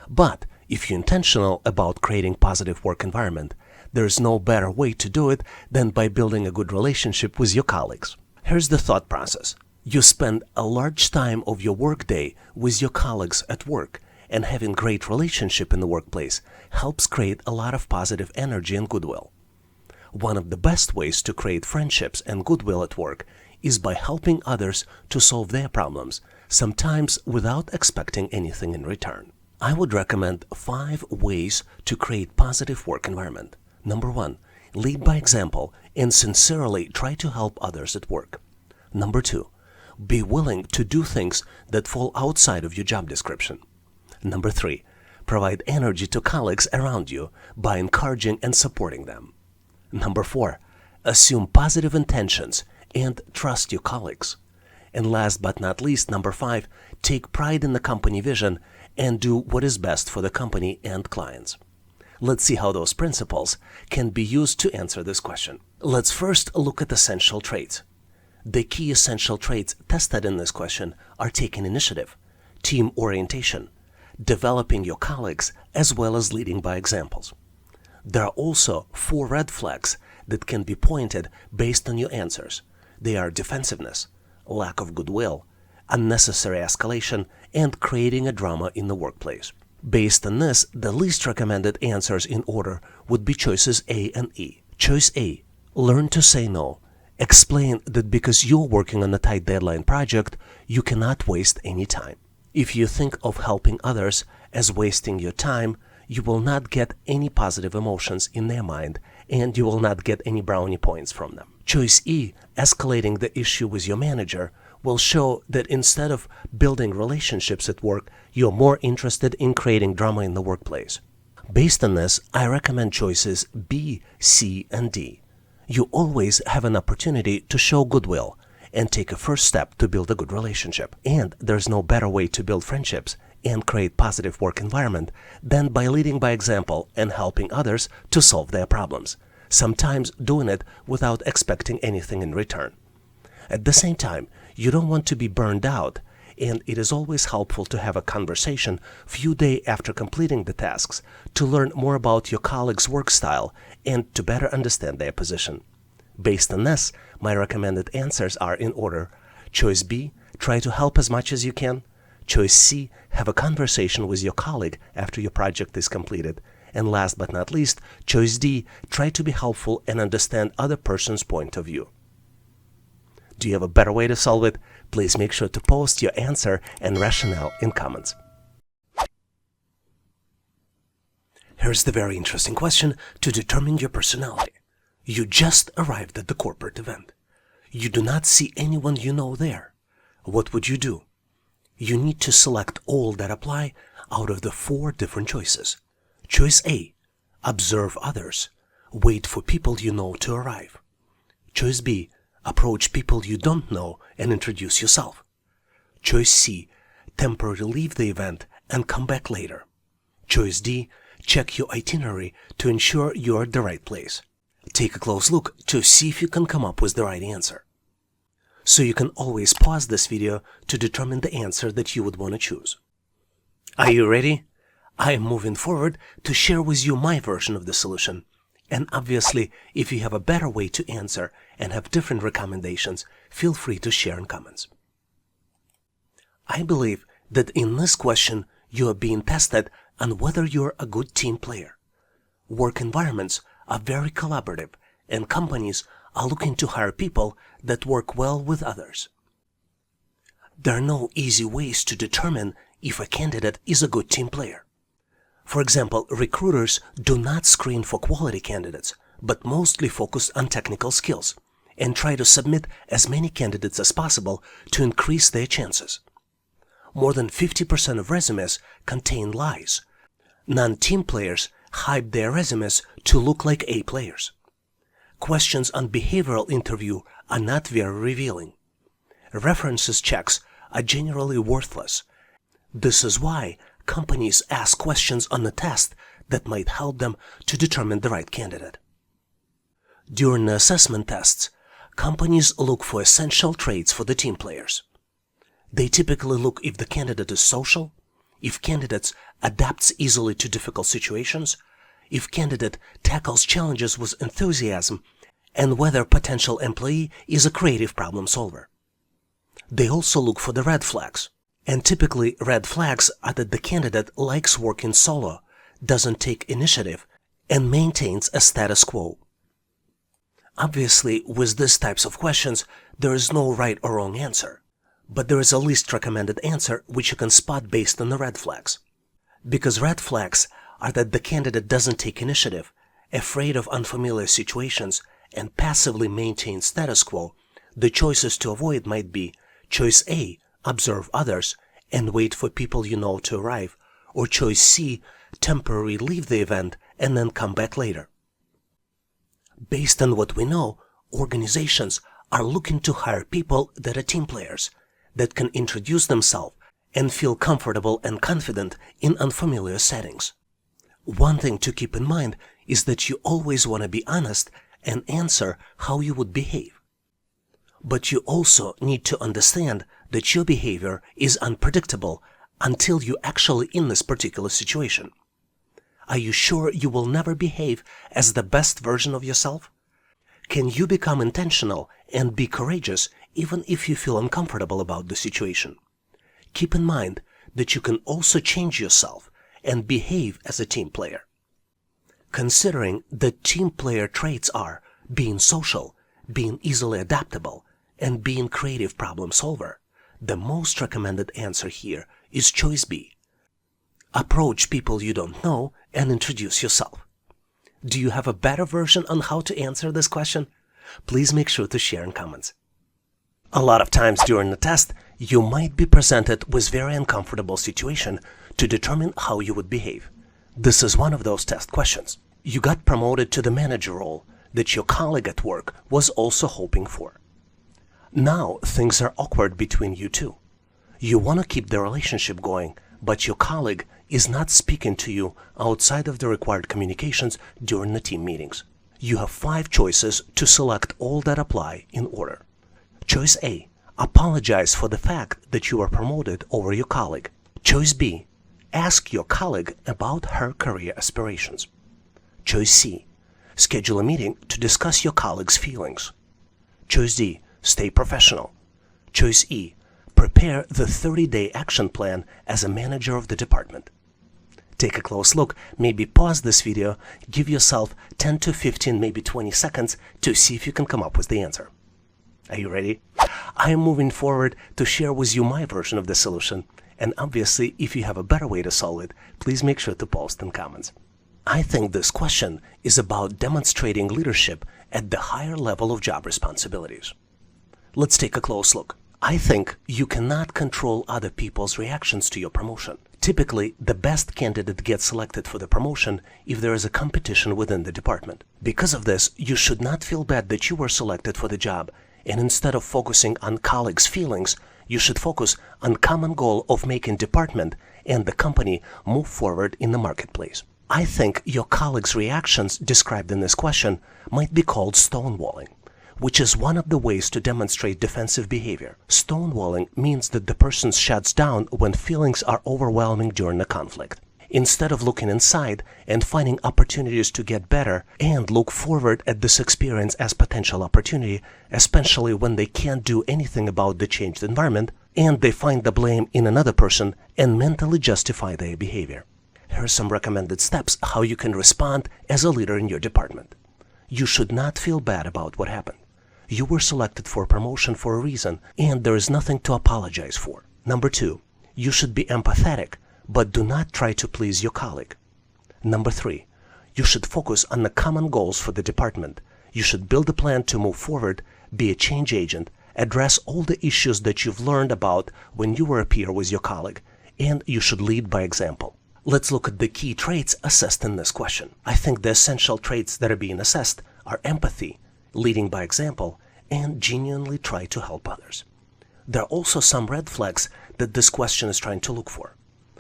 But if you're intentional about creating positive work environment, there is no better way to do it than by building a good relationship with your colleagues. Here's the thought process. You spend a large time of your workday with your colleagues at work, and having great relationship in the workplace helps create a lot of positive energy and goodwill. One of the best ways to create friendships and goodwill at work is by helping others to solve their problems, sometimes without expecting anything in return. I would recommend 5 ways to create positive work environment. Number 1, lead by example and sincerely try to help others at work. Number 2, be willing to do things that fall outside of your job description. Number 3, provide energy to colleagues around you by encouraging and supporting them. Number 4, assume positive intentions and trust your colleagues. And last but not least, number 5, take pride in the company vision and do what is best for the company and clients. Let's see how those principles can be used to answer this question. Let's first look at essential traits. The key essential traits tested in this question are taking initiative, team orientation, developing your colleagues, as well as leading by examples. There are also 4 red flags that can be pointed based on your answers. They are defensiveness, lack of goodwill, unnecessary escalation, and creating a drama in the workplace. Based on this, the least recommended answers in order would be choices A and E. Choice A: learn to say no. Explain that because you're working on a tight deadline project, you cannot waste any time. If you think of helping others as wasting your time, you will not get any positive emotions in their mind, and you will not get any brownie points from them. Choice E: escalating the issue with your manager will show that instead of building relationships at work, you're more interested in creating drama in the workplace. Based on this, I recommend choices B, C, and D. You always have an opportunity to show goodwill and take a first step to build a good relationship. And there's no better way to build friendships and create positive work environment than by leading by example and helping others to solve their problems, sometimes doing it without expecting anything in return. At the same time, you don't want to be burned out, and it is always helpful to have a conversation few days after completing the tasks to learn more about your colleague's work style and to better understand their position. Based on this, my recommended answers are in order. Choice B: try to help as much as you can. Choice C: have a conversation with your colleague after your project is completed. And last but not least, choice D: try to be helpful and understand other person's point of view. Do you have a better way to solve it? Please make sure to post your answer and rationale in comments. Here's the very interesting question to determine your personality. You just arrived at the corporate event. You do not see anyone you know there. What would you do? You need to select all that apply out of the 4 different choices. Choice A: observe others. Wait for people you know to arrive. Choice B: approach people you don't know and introduce yourself. Choice C: temporarily leave the event and come back later. Choice D: check your itinerary to ensure you're at the right place. Take a close look to see if you can come up with the right answer. So you can always pause this video to determine the answer that you would want to choose. Are you ready? I am moving forward to share with you my version of the solution. And obviously, if you have a better way to answer and have different recommendations, feel free to share in comments. I believe that in this question, you are being tested on whether you're a good team player. Work environments are very collaborative, and companies are looking to hire people that work well with others. There are no easy ways to determine if a candidate is a good team player. For example, recruiters do not screen for quality candidates, but mostly focus on technical skills and try to submit as many candidates as possible to increase their chances. More than 50% of resumes contain lies. Non-team players hype their resumes to look like A players. Questions on behavioral interview are not very revealing. References checks are generally worthless. This is why companies ask questions on the test that might help them to determine the right candidate. During the assessment tests, companies look for essential traits for the team players. They typically look if the candidate is social, if candidate adapts easily to difficult situations, if candidate tackles challenges with enthusiasm, and whether potential employee is a creative problem solver. They also look for the red flags. And typically, red flags are that the candidate likes working solo, doesn't take initiative, and maintains a status quo. Obviously, with these types of questions, there is no right or wrong answer. But there is a least recommended answer which you can spot based on the red flags. Because red flags are that the candidate doesn't take initiative, afraid of unfamiliar situations, and passively maintains status quo, the choices to avoid might be choice A: observe others and wait for people you know to arrive, or choice C: temporarily leave the event and then come back later. Based on what we know, organizations are looking to hire people that are team players, that can introduce themselves and feel comfortable and confident in unfamiliar settings. One thing to keep in mind is that you always want to be honest and answer how you would behave. But you also need to understand that your behavior is unpredictable until you're actually in this particular situation. Are you sure you will never behave as the best version of yourself? Can you become intentional and be courageous even if you feel uncomfortable about the situation? Keep in mind that you can also change yourself and behave as a team player. Considering that team player traits are being social, being easily adaptable, and being creative problem solver, the most recommended answer here is choice B. Approach people you don't know and introduce yourself. Do you have a better version on how to answer this question? Please make sure to share in comments. A lot of times during the test, you might be presented with very uncomfortable situation to determine how you would behave. This is one of those test questions. You got promoted to the manager role that your colleague at work was also hoping for. Now things are awkward between you two. You want to keep the relationship going, but your colleague is not speaking to you outside of the required communications during the team meetings. You have 5 choices to select all that apply in order. Choice A. Apologize for the fact that you were promoted over your colleague. Choice B. Ask your colleague about her career aspirations. Choice C. Schedule a meeting to discuss your colleague's feelings. Choice D. Stay professional. Choice E. Prepare the 30-day action plan as a manager of the department. Take a close look, maybe pause this video, give yourself 10 to 15, maybe 20 seconds to see if you can come up with the answer. Are you ready? I am moving forward to share with you my version of the solution, and obviously if you have a better way to solve it, please make sure to post in comments. I think this question is about demonstrating leadership at the higher level of job responsibilities. Let's take a close look. I think you cannot control other people's reactions to your promotion. Typically, the best candidate gets selected for the promotion if there is a competition within the department. Because of this, you should not feel bad that you were selected for the job, and instead of focusing on colleagues' feelings, you should focus on common goal of making department and the company move forward in the marketplace. I think your colleagues' reactions described in this question might be called stonewalling, which is one of the ways to demonstrate defensive behavior. Stonewalling means that the person shuts down when feelings are overwhelming during a conflict. Instead of looking inside and finding opportunities to get better and look forward at this experience as potential opportunity, especially when they can't do anything about the changed environment, and they find the blame in another person and mentally justify their behavior. Here are some recommended steps how you can respond as a leader in your department. You should not feel bad about what happened. You were selected for a promotion for a reason, and there is nothing to apologize for. Number 2, you should be empathetic, but do not try to please your colleague. Number 3, you should focus on the common goals for the department. You should build a plan to move forward, be a change agent, address all the issues that you've learned about when you were a peer with your colleague, and you should lead by example. Let's look at the key traits assessed in this question. I think the essential traits that are being assessed are empathy, leading by example, and genuinely try to help others. There are also some red flags that this question is trying to look for.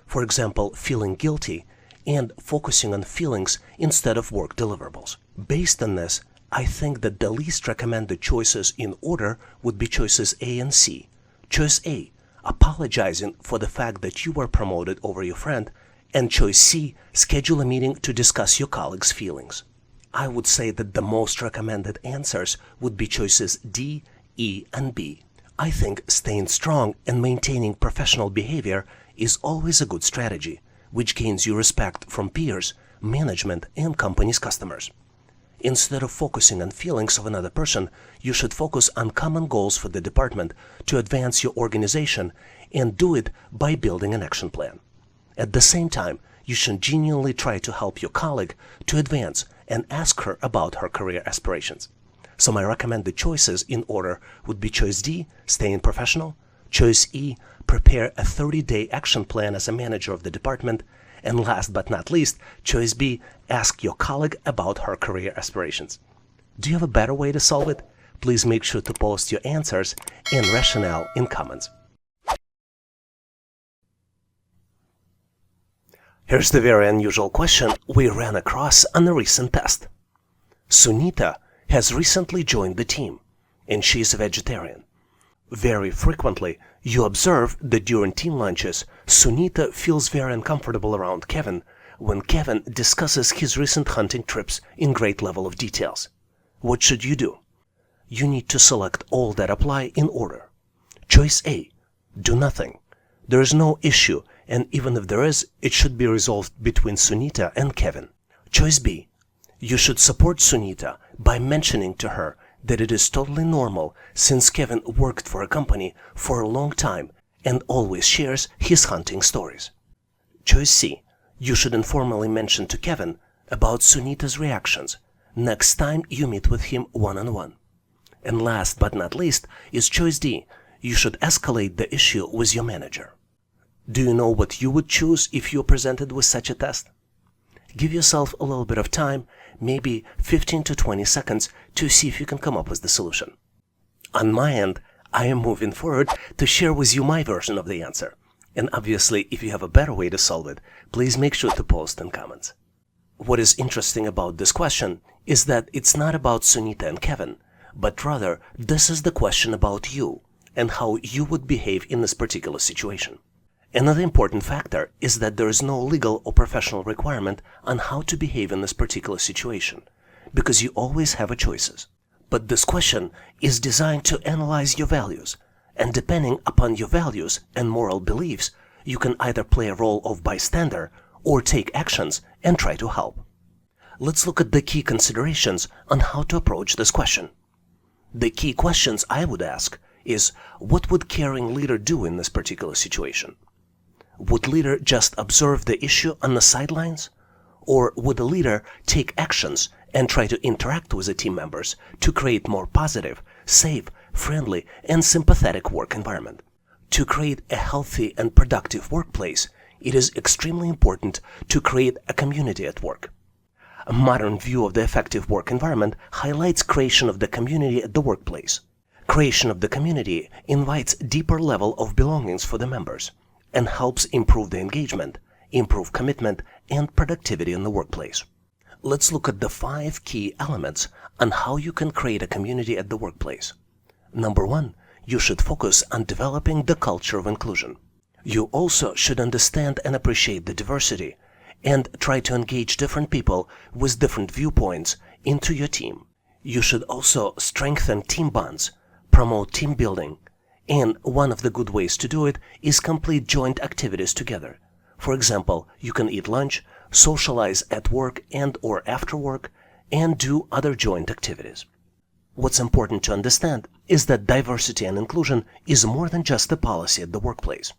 For example, feeling guilty and focusing on feelings instead of work deliverables. Based on this, I think that the least recommended choices in order would be choices A and C. Choice A, apologizing for the fact that you were promoted over your friend, and choice C, schedule a meeting to discuss your colleagues' feelings. I would say that the most recommended answers would be choices D, E, and B. I think staying strong and maintaining professional behavior is always a good strategy, which gains you respect from peers, management, and company's customers. Instead of focusing on feelings of another person, you should focus on common goals for the department to advance your organization, and do it by building an action plan. At the same time, you should genuinely try to help your colleague to advance and ask her about her career aspirations. So my recommended choices in order would be choice D, staying professional, choice E, prepare a 30-day action plan as a manager of the department, and last but not least, choice B, ask your colleague about her career aspirations. Do you have a better way to solve it? Please make sure to post your answers and rationale in comments. Here's the very unusual question we ran across on a recent test. Sunita has recently joined the team, and she is a vegetarian. Very frequently, you observe that during team lunches, Sunita feels very uncomfortable around Kevin when Kevin discusses his recent hunting trips in great level of details. What should you do? You need to select all that apply in order. Choice A. Do nothing. There is no issue, and even if there is, it should be resolved between Sunita and Kevin. Choice B. You should support Sunita by mentioning to her that it is totally normal since Kevin worked for a company for a long time and always shares his hunting stories. Choice C. You should informally mention to Kevin about Sunita's reactions next time you meet with him one-on-one. And last but not least is choice D. You should escalate the issue with your manager. Do you know what you would choose if you were presented with such a test? Give yourself a little bit of time, maybe 15 to 20 seconds, to see if you can come up with the solution. On my end, I am moving forward to share with you my version of the answer. And obviously, if you have a better way to solve it, please make sure to post in comments. What is interesting about this question is that it's not about Sunita and Kevin, but rather this is the question about you and how you would behave in this particular situation. Another important factor is that there is no legal or professional requirement on how to behave in this particular situation, because you always have choices. But this question is designed to analyze your values, and depending upon your values and moral beliefs, you can either play a role of bystander or take actions and try to help. Let's look at the key considerations on how to approach this question. The key questions I would ask is, what would caring leader do in this particular situation? Would leader just observe the issue on the sidelines? Or would a leader take actions and try to interact with the team members to create more positive, safe, friendly, and sympathetic work environment? To create a healthy and productive workplace, it is extremely important to create a community at work. A modern view of the effective work environment highlights creation of the community at the workplace. Creation of the community invites deeper level of belongings for the members and helps improve the engagement, improve commitment, and productivity in the workplace. Let's look at the 5 key elements on how you can create a community at the workplace. Number 1, you should focus on developing the culture of inclusion. You also should understand and appreciate the diversity and try to engage different people with different viewpoints into your team. You should also strengthen team bonds, promote team building, and one of the good ways to do it is complete joint activities together. For example, you can eat lunch, socialize at work and or after work, and do other joint activities. What's important to understand is that diversity and inclusion is more than just a policy at the workplace.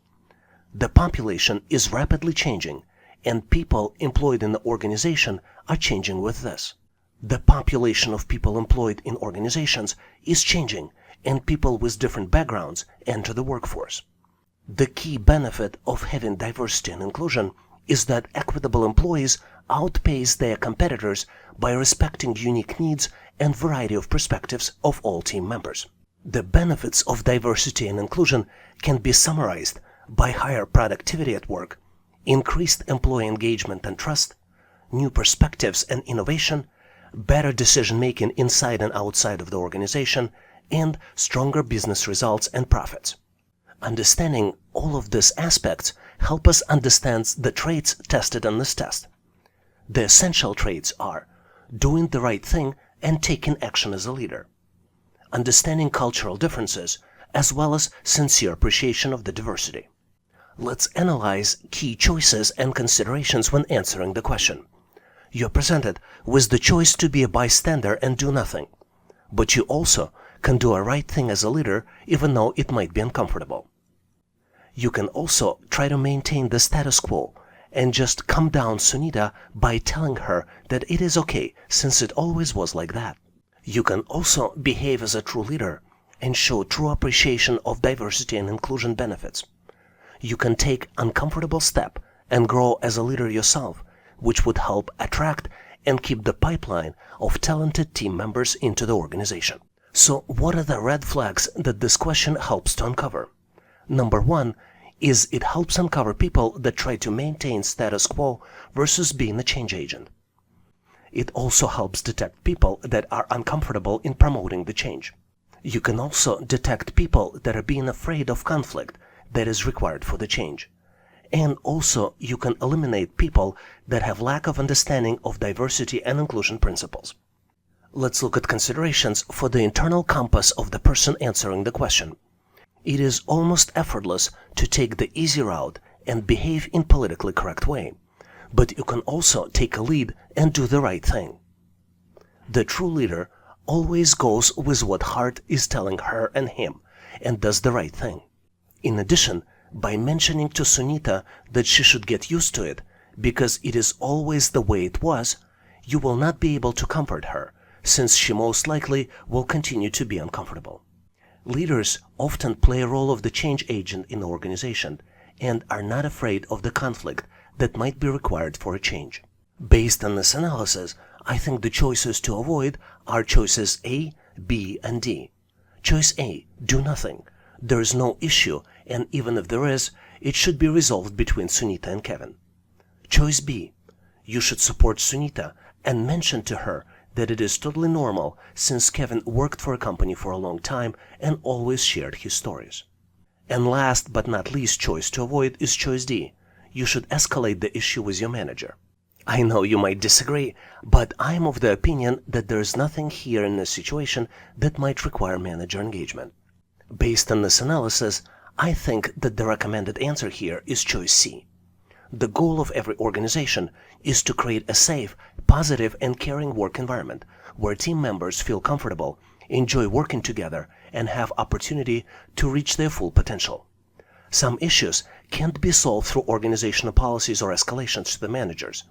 The population is rapidly changing, and people employed in the organization are changing with this. The population of people employed in organizations is changing, and people with different backgrounds enter the workforce. The key benefit of having diversity and inclusion is that equitable employees outpace their competitors by respecting unique needs and variety of perspectives of all team members. The benefits of diversity and inclusion can be summarized by higher productivity at work, increased employee engagement and trust, new perspectives and innovation, better decision-making inside and outside of the organization, and stronger business results and profits. Understanding all of these aspects help us understand the traits tested on this test. The essential traits are doing the right thing and taking action as a leader, understanding cultural differences, as well as sincere appreciation of the diversity. Let's analyze key choices and considerations when answering the question. You're presented with the choice to be a bystander and do nothing, but you also can do a right thing as a leader even though it might be uncomfortable. You can also try to maintain the status quo and just calm down Sunita by telling her that it is okay since it always was like that. You can also behave as a true leader and show true appreciation of diversity and inclusion benefits. You can take uncomfortable step and grow as a leader yourself, which would help attract and keep the pipeline of talented team members into the organization. So what are the red flags that this question helps to uncover? Number 1 is it helps uncover people that try to maintain status quo versus being a change agent. It also helps detect people that are uncomfortable in promoting the change. You can also detect people that are being afraid of conflict that is required for the change. And also you can eliminate people that have lack of understanding of diversity and inclusion principles. let's look at considerations for the internal compass of the person answering the question. It is almost effortless to take the easy route and behave in politically correct way, but you can also take a lead and do the right thing. The true leader always goes with what heart is telling her and him and does the right thing. In addition, by mentioning to Sunita that she should get used to it because it is always the way it was, you will not be able to comfort her, since she most likely will continue to be uncomfortable. Leaders often play a role of the change agent in the organization and are not afraid of the conflict that might be required for a change. Based on this analysis, I think the choices to avoid are choices A, B, and D. Choice A, do nothing. There is no issue, and even if there is, it should be resolved between Sunita and Kevin. Choice B, you should support Sunita and mention to her that it is totally normal since Kevin worked for a company for a long time and always shared his stories. And last but not least choice to avoid is choice D. You should escalate the issue with your manager. I know you might disagree, but I am of the opinion that there is nothing here in this situation that might require manager engagement. Based on this analysis, I think that the recommended answer here is choice C. The goal of every organization is to create a safe, positive, and caring work environment where team members feel comfortable, enjoy working together, and have opportunity to reach their full potential. Some issues can't be solved through organizational policies or escalations to the managers,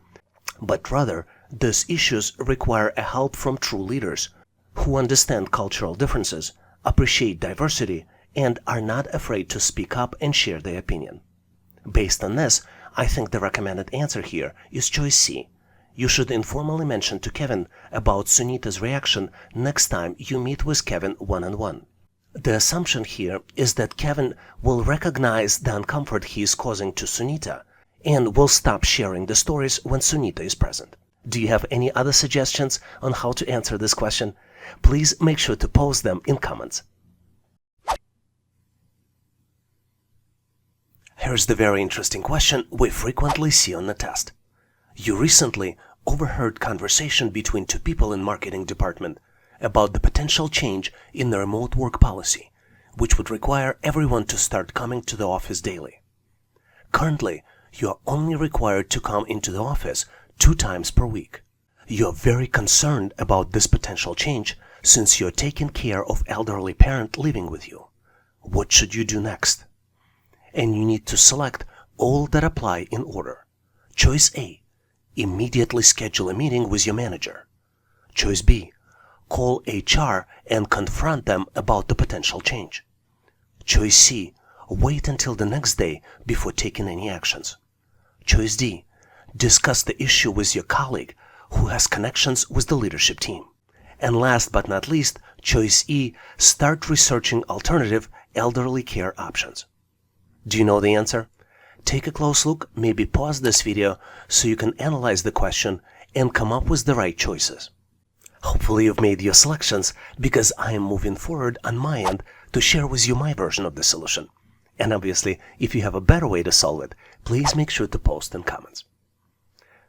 but rather these issues require a help from true leaders who understand cultural differences, appreciate diversity, and are not afraid to speak up and share their opinion. Based on this, I think the recommended answer here is choice C. You should informally mention to Kevin about Sunita's reaction next time you meet with Kevin one-on-one. The assumption here is that Kevin will recognize the discomfort he is causing to Sunita and will stop sharing the stories when Sunita is present. Do you have any other suggestions on how to answer this question? Please make sure to post them in comments. Here's the very interesting question we frequently see on the test. You recently overheard conversation between two people in marketing department about the potential change in the remote work policy, which would require everyone to start coming to the office daily. Currently, you are only required to come into the office 2 times per week. You are very concerned about this potential change since you are taking care of elderly parent living with you. What should you do next? And you need to select all that apply in order. Choice A, immediately schedule a meeting with your manager. Choice B, call HR and confront them about the potential change. Choice C, wait until the next day before taking any actions. Choice D, discuss the issue with your colleague who has connections with the leadership team. And last but not least, choice E, start researching alternative elderly care options. Do you know the answer? Take a close look, maybe pause this video so you can analyze the question and come up with the right choices. Hopefully you've made your selections because I am moving forward on my end to share with you my version of the solution. And obviously, if you have a better way to solve it, please make sure to post in comments.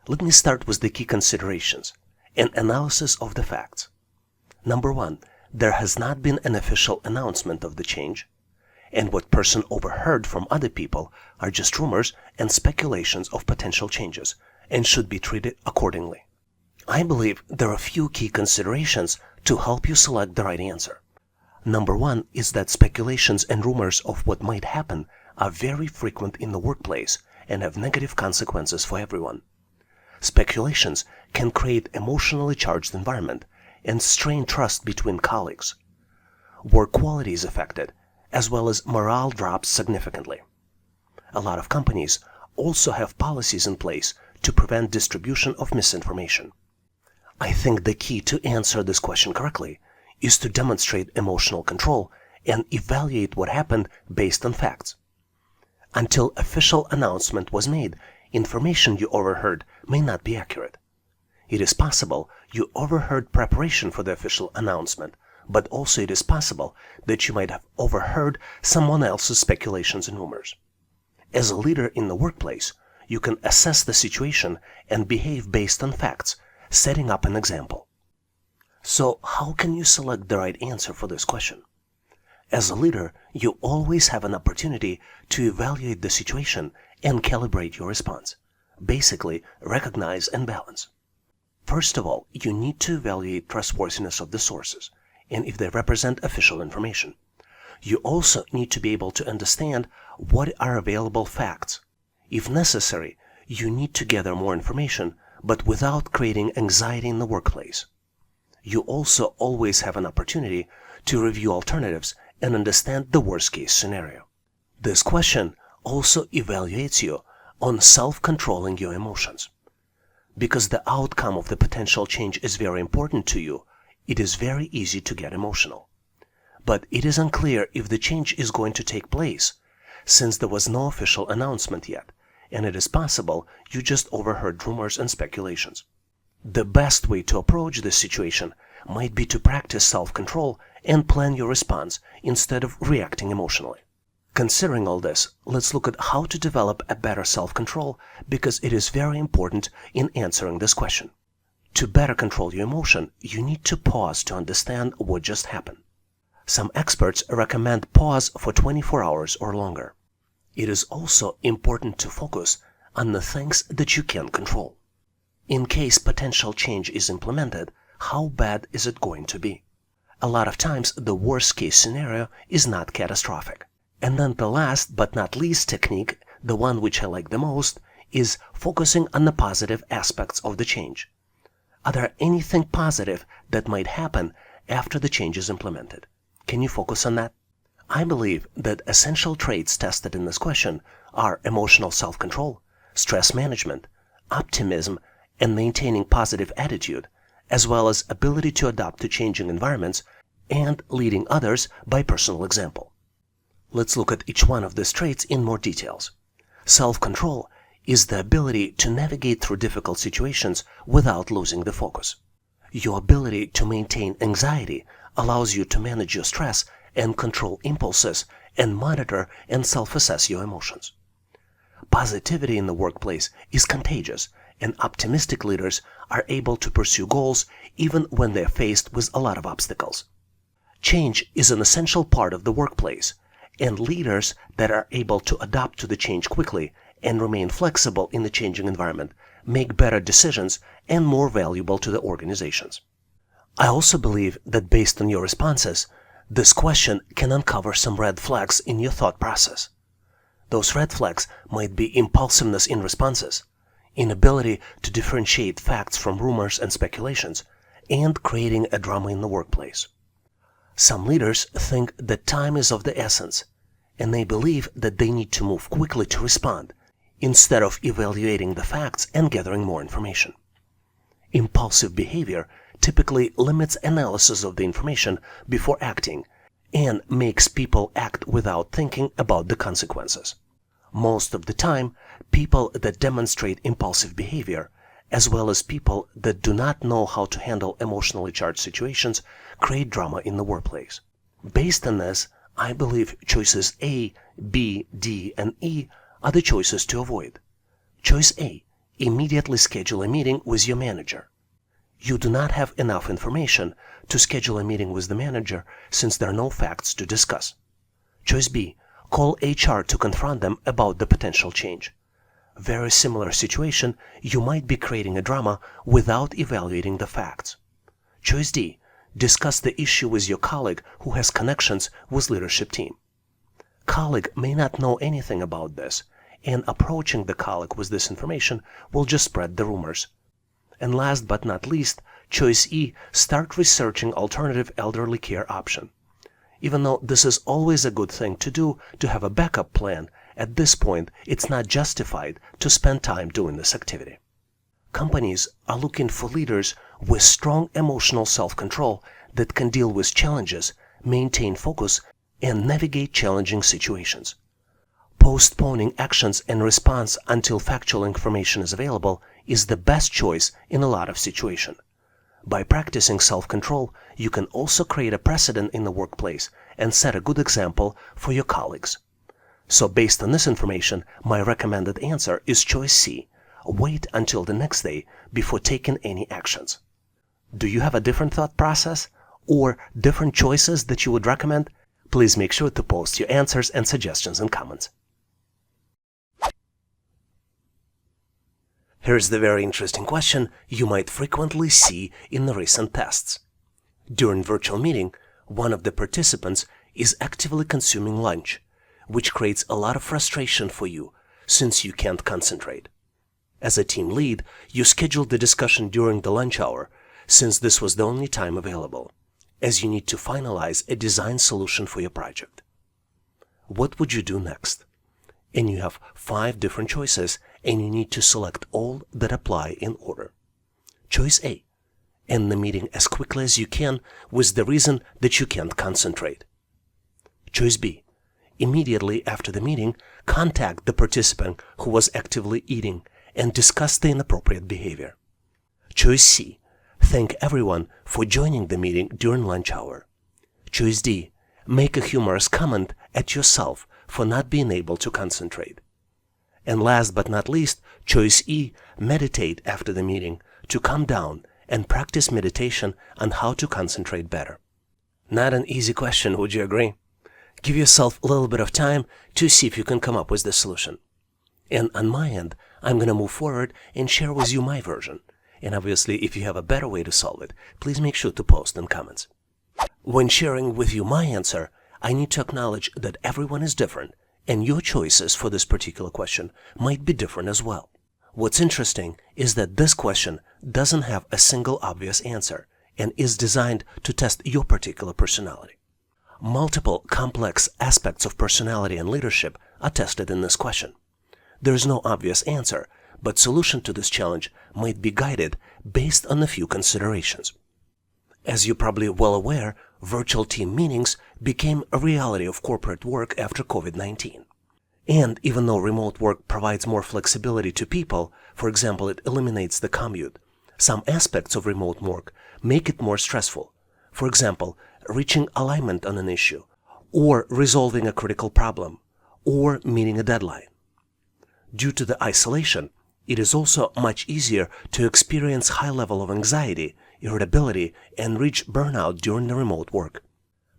Let me start with the key considerations, an analysis of the facts. Number 1, there has not been an official announcement of the change, and what person overheard from other people are just rumors and speculations of potential changes and should be treated accordingly. I believe there are a few key considerations to help you select the right answer. Number 1 is that speculations and rumors of what might happen are very frequent in the workplace and have negative consequences for everyone. Speculations can create emotionally charged environment and strain trust between colleagues. Work quality is affected, as well as morale drops significantly. A lot of companies also have policies in place to prevent distribution of misinformation. I think the key to answer this question correctly is to demonstrate emotional control and evaluate what happened based on facts. Until official announcement was made, information you overheard may not be accurate. It is possible you overheard preparation for the official announcement, but also it is possible that you might have overheard someone else's speculations and rumors. As a leader in the workplace, you can assess the situation and behave based on facts, setting up an example. So how can you select the right answer for this question? As a leader, you always have an opportunity to evaluate the situation and calibrate your response. Basically, recognize and balance. First of all, you need to evaluate trustworthiness of the sources and if they represent official information. You also need to be able to understand what are available facts. If necessary, you need to gather more information, but without creating anxiety in the workplace. You also always have an opportunity to review alternatives and understand the worst-case scenario. This question also evaluates you on self-controlling your emotions. Because the outcome of the potential change is very important to you, it is very easy to get emotional. But it is unclear if the change is going to take place, since there was no official announcement yet, and it is possible you just overheard rumors and speculations. The best way to approach this situation might be to practice self-control and plan your response instead of reacting emotionally. Considering all this, let's look at how to develop a better self-control because it is very important in answering this question. To better control your emotion, you need to pause to understand what just happened. Some experts recommend pause for 24 hours or longer. It is also important to focus on the things that you can control. In case potential change is implemented, how bad is it going to be? A lot of times the worst case scenario is not catastrophic. And then the last but not least technique, the one which I like the most, is focusing on the positive aspects of the change. Are there anything positive that might happen after the change is implemented? Can you focus on that? I believe that essential traits tested in this question are emotional self-control, stress management, optimism, and maintaining positive attitude, as well as ability to adapt to changing environments and leading others by personal example. Let's look at each one of these traits in more details. Self-control is the ability to navigate through difficult situations without losing the focus. Your ability to maintain anxiety allows you to manage your stress and control impulses and monitor and self-assess your emotions. Positivity in the workplace is contagious, and optimistic leaders are able to pursue goals even when they're faced with a lot of obstacles. Change is an essential part of the workplace, and leaders that are able to adapt to the change quickly and remain flexible in the changing environment make better decisions and more valuable to the organizations. I also believe that based on your responses, this question can uncover some red flags in your thought process. Those red flags might be impulsiveness in responses, inability to differentiate facts from rumors and speculations, and creating a drama in the workplace. Some leaders think that time is of the essence, and they believe that they need to move quickly to respond, instead of evaluating the facts and gathering more information. Impulsive behavior typically limits analysis of the information before acting and makes people act without thinking about the consequences. Most of the time, people that demonstrate impulsive behavior, as well as people that do not know how to handle emotionally charged situations, create drama in the workplace. Based on this, I believe choices A, B, D, and E are the choices to avoid. Choice A: immediately schedule a meeting with your manager. You do not have enough information to schedule a meeting with the manager since there are no facts to discuss. Choice B: call HR to confront them about the potential change. Very similar situation, you might be creating a drama without evaluating the facts. Choice D: discuss the issue with your colleague who has connections with leadership team. Colleague may not know anything about this, and approaching the colleague with this information will just spread the rumors. And last but not least, choice E: start researching alternative elderly care option. Even though this is always a good thing to do to have a backup plan, at this point it's not justified to spend time doing this activity. Companies are looking for leaders with strong emotional self-control that can deal with challenges, maintain focus, and navigate challenging situations. Postponing actions and response until factual information is available is the best choice in a lot of situations. By practicing self-control, you can also create a precedent in the workplace and set a good example for your colleagues. So based on this information, my recommended answer is choice C: wait until the next day before taking any actions. Do you have a different thought process or different choices that you would recommend? Please make sure to post your answers and suggestions in comments. Here's the very interesting question you might frequently see in the recent tests. During virtual meeting, one of the participants is actively consuming lunch, which creates a lot of frustration for you since you can't concentrate. As a team lead, you scheduled the discussion during the lunch hour since this was the only time available, as you need to finalize a design solution for your project. What would you do next? And you have 5 different choices, and you need to select all that apply in order. Choice A: end the meeting as quickly as you can with the reason that you can't concentrate. Choice B: immediately after the meeting, contact the participant who was actively eating and discuss the inappropriate behavior. Choice C: thank everyone for joining the meeting during lunch hour. Choice D: make a humorous comment at yourself for not being able to concentrate. And last but not least, choice E: meditate after the meeting to calm down and practice meditation on how to concentrate better. Not an easy question, would you agree? Give yourself a little bit of time to see if you can come up with the solution. And on my end, I'm going to move forward and share with you my version. And obviously, if you have a better way to solve it, please make sure to post in comments. When sharing with you my answer, I need to acknowledge that everyone is different, and your choices for this particular question might be different as well. What's interesting is that this question doesn't have a single obvious answer and is designed to test your particular personality. Multiple complex aspects of personality and leadership are tested in this question. There is no obvious answer, but solution to this challenge might be guided based on a few considerations. As you're probably well aware, virtual team meetings became a reality of corporate work after COVID-19. And even though remote work provides more flexibility to people, for example, it eliminates the commute, some aspects of remote work make it more stressful. For example, reaching alignment on an issue, or resolving a critical problem, or meeting a deadline. Due to the isolation, it is also much easier to experience high level of anxiety, irritability, and reach burnout during the remote work.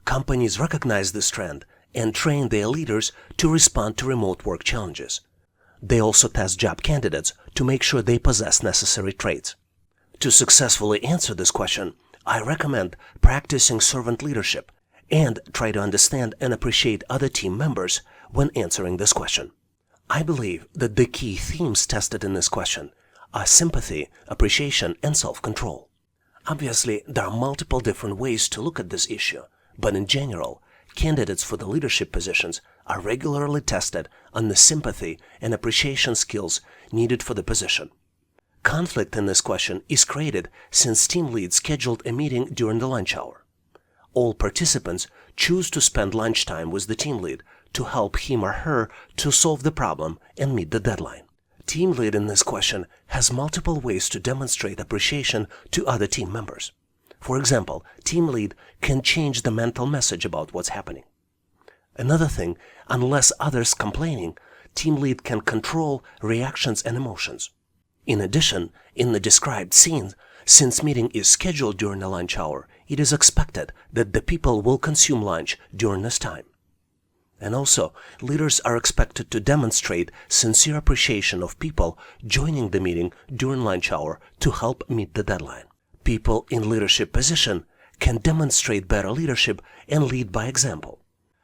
Companies recognize this trend and train their leaders to respond to remote work challenges. They also test job candidates to make sure they possess necessary traits. To successfully answer this question, I recommend practicing servant leadership and try to understand and appreciate other team members when answering this question. I believe that the key themes tested in this question are sympathy, appreciation, and self-control. Obviously, there are multiple different ways to look at this issue, but in general, candidates for the leadership positions are regularly tested on the sympathy and appreciation skills needed for the position. Conflict in this question is created since team lead scheduled a meeting during the lunch hour. All participants choose to spend lunchtime with the team lead to help him or her to solve the problem and meet the deadline. Team lead in this question has multiple ways to demonstrate appreciation to other team members. For example, team lead can change the mental message about what's happening. Another thing, unless others complaining, team lead can control reactions and emotions. In addition, in the described scene, since meeting is scheduled during the lunch hour, it is expected that the people will consume lunch during this time. And also, leaders are expected to demonstrate sincere appreciation of people joining the meeting during lunch hour to help meet the deadline. People in leadership position can demonstrate better leadership and lead by example.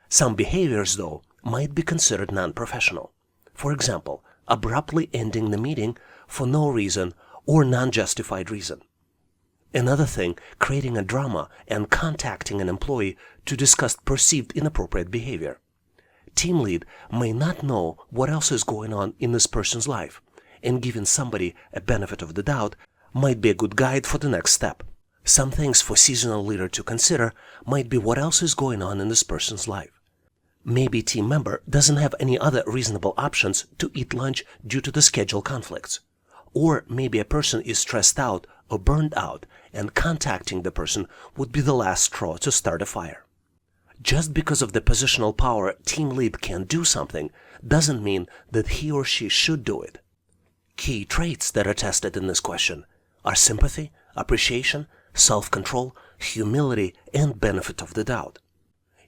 Some behaviors, though, might be considered non-professional. For example, abruptly ending the meeting for no reason or non-justified reason. Another thing, creating a drama and contacting an employee to discuss perceived inappropriate behavior. Team lead may not know what else is going on in this person's life, and giving somebody a benefit of the doubt might be a good guide for the next step. Some things for seasonal leader to consider might be what else is going on in this person's life. Maybe team member doesn't have any other reasonable options to eat lunch due to the schedule conflicts. Or maybe a person is stressed out or burned out, and contacting the person would be the last straw to start a fire. Just because of the positional power team lead can do something doesn't mean that he or she should do it. Key traits that are tested in this question are sympathy, appreciation, self-control, humility, and benefit of the doubt.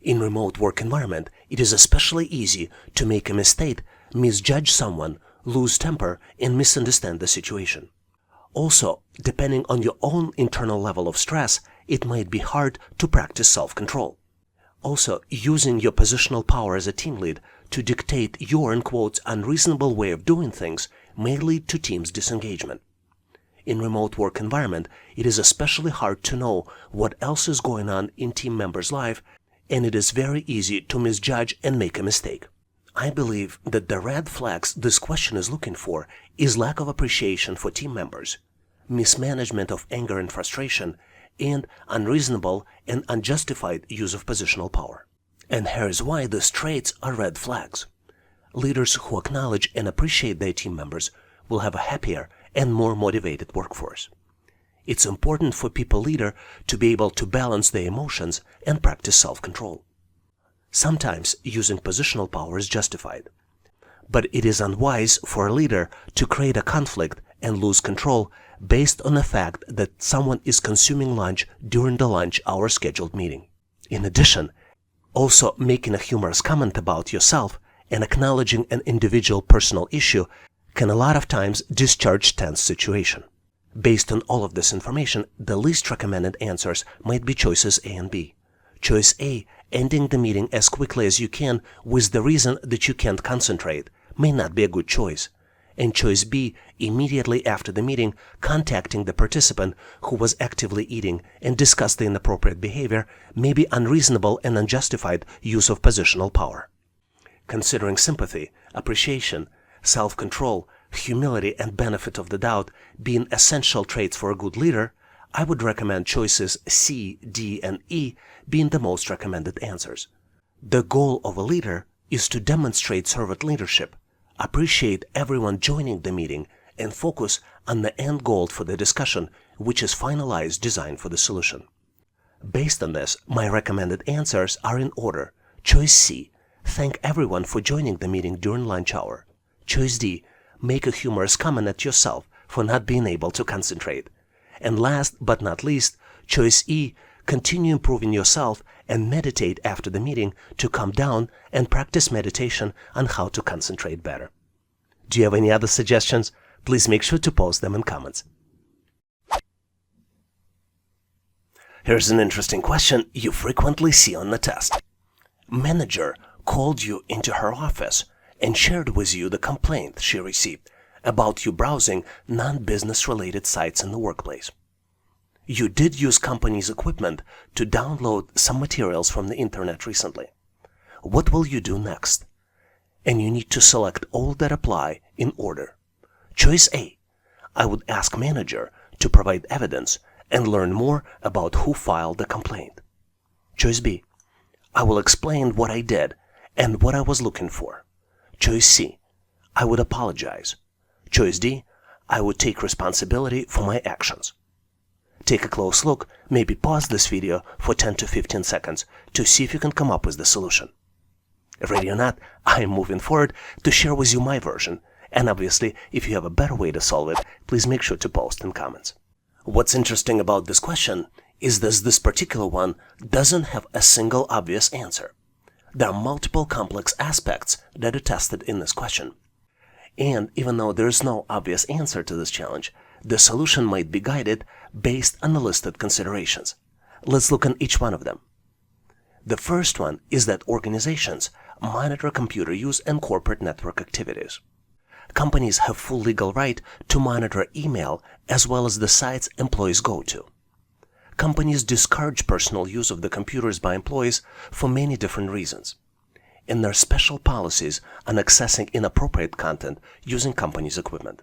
In remote work environment, it is especially easy to make a mistake, misjudge someone, lose temper, and misunderstand the situation. Also, depending on your own internal level of stress, it might be hard to practice self-control. Also, using your positional power as a team lead to dictate your, in quotes, unreasonable way of doing things may lead to team's disengagement. In remote work environment, it is especially hard to know what else is going on in team members' life, and it is very easy to misjudge and make a mistake. I believe that the red flags this question is looking for is lack of appreciation for team members, mismanagement of anger and frustration, and unreasonable and unjustified use of positional power. And here's why these traits are red flags. Leaders who acknowledge and appreciate their team members will have a happier and more motivated workforce. It's important for people leader to be able to balance their emotions and practice self-control. Sometimes using positional power is justified, but it is unwise for a leader to create a conflict and lose control based on the fact that someone is consuming lunch during the lunch hour scheduled meeting. In addition, also making a humorous comment about yourself and acknowledging an individual personal issue can a lot of times discharge tense situation. Based on all of this information, the least recommended answers might be choices A and B. Choice A, ending the meeting as quickly as you can with the reason that you can't concentrate, may not be a good choice. And choice B, immediately after the meeting, contacting the participant who was actively eating and discuss the inappropriate behavior, may be unreasonable and unjustified use of positional power. Considering sympathy, appreciation, self-control, humility, and benefit of the doubt being essential traits for a good leader, I would recommend choices C, D, and E being the most recommended answers. The goal of a leader is to demonstrate servant leadership, appreciate everyone joining the meeting, and focus on the end goal for the discussion, which is finalized design for the solution. Based on this, my recommended answers are in order. Choice C, thank everyone for joining the meeting during lunch hour. Choice D, make a humorous comment at yourself for not being able to concentrate. And last but not least, choice E, continue improving yourself and meditate after the meeting to calm down and practice meditation on how to concentrate better. Do you have any other suggestions? Please make sure to post them in comments. Here's an interesting question you frequently see on the test. Manager called you into her office and shared with you the complaint she received about you browsing non-business related sites in the workplace. You did use company's equipment to download some materials from the internet recently. What will you do next? And you need to select all that apply in order. Choice A, I would ask manager to provide evidence and learn more about who filed the complaint. Choice B, I will explain what I did and what I was looking for. Choice C, I would apologize. Choice D, I would take responsibility for my actions. Take a close look, maybe pause this video for 10 to 15 seconds to see if you can come up with the solution. Ready or not, I am moving forward to share with you my version, and obviously, if you have a better way to solve it, please make sure to post in comments. What's interesting about this question is that this particular one doesn't have a single obvious answer. There are multiple complex aspects that are tested in this question. And even though there is no obvious answer to this challenge, the solution might be guided based on the listed considerations. Let's look at each one of them. The first one is that organizations monitor computer use and corporate network activities. Companies have full legal right to monitor email as well as the sites employees go to. Companies discourage personal use of the computers by employees for many different reasons. And there are special policies on accessing inappropriate content using company's equipment.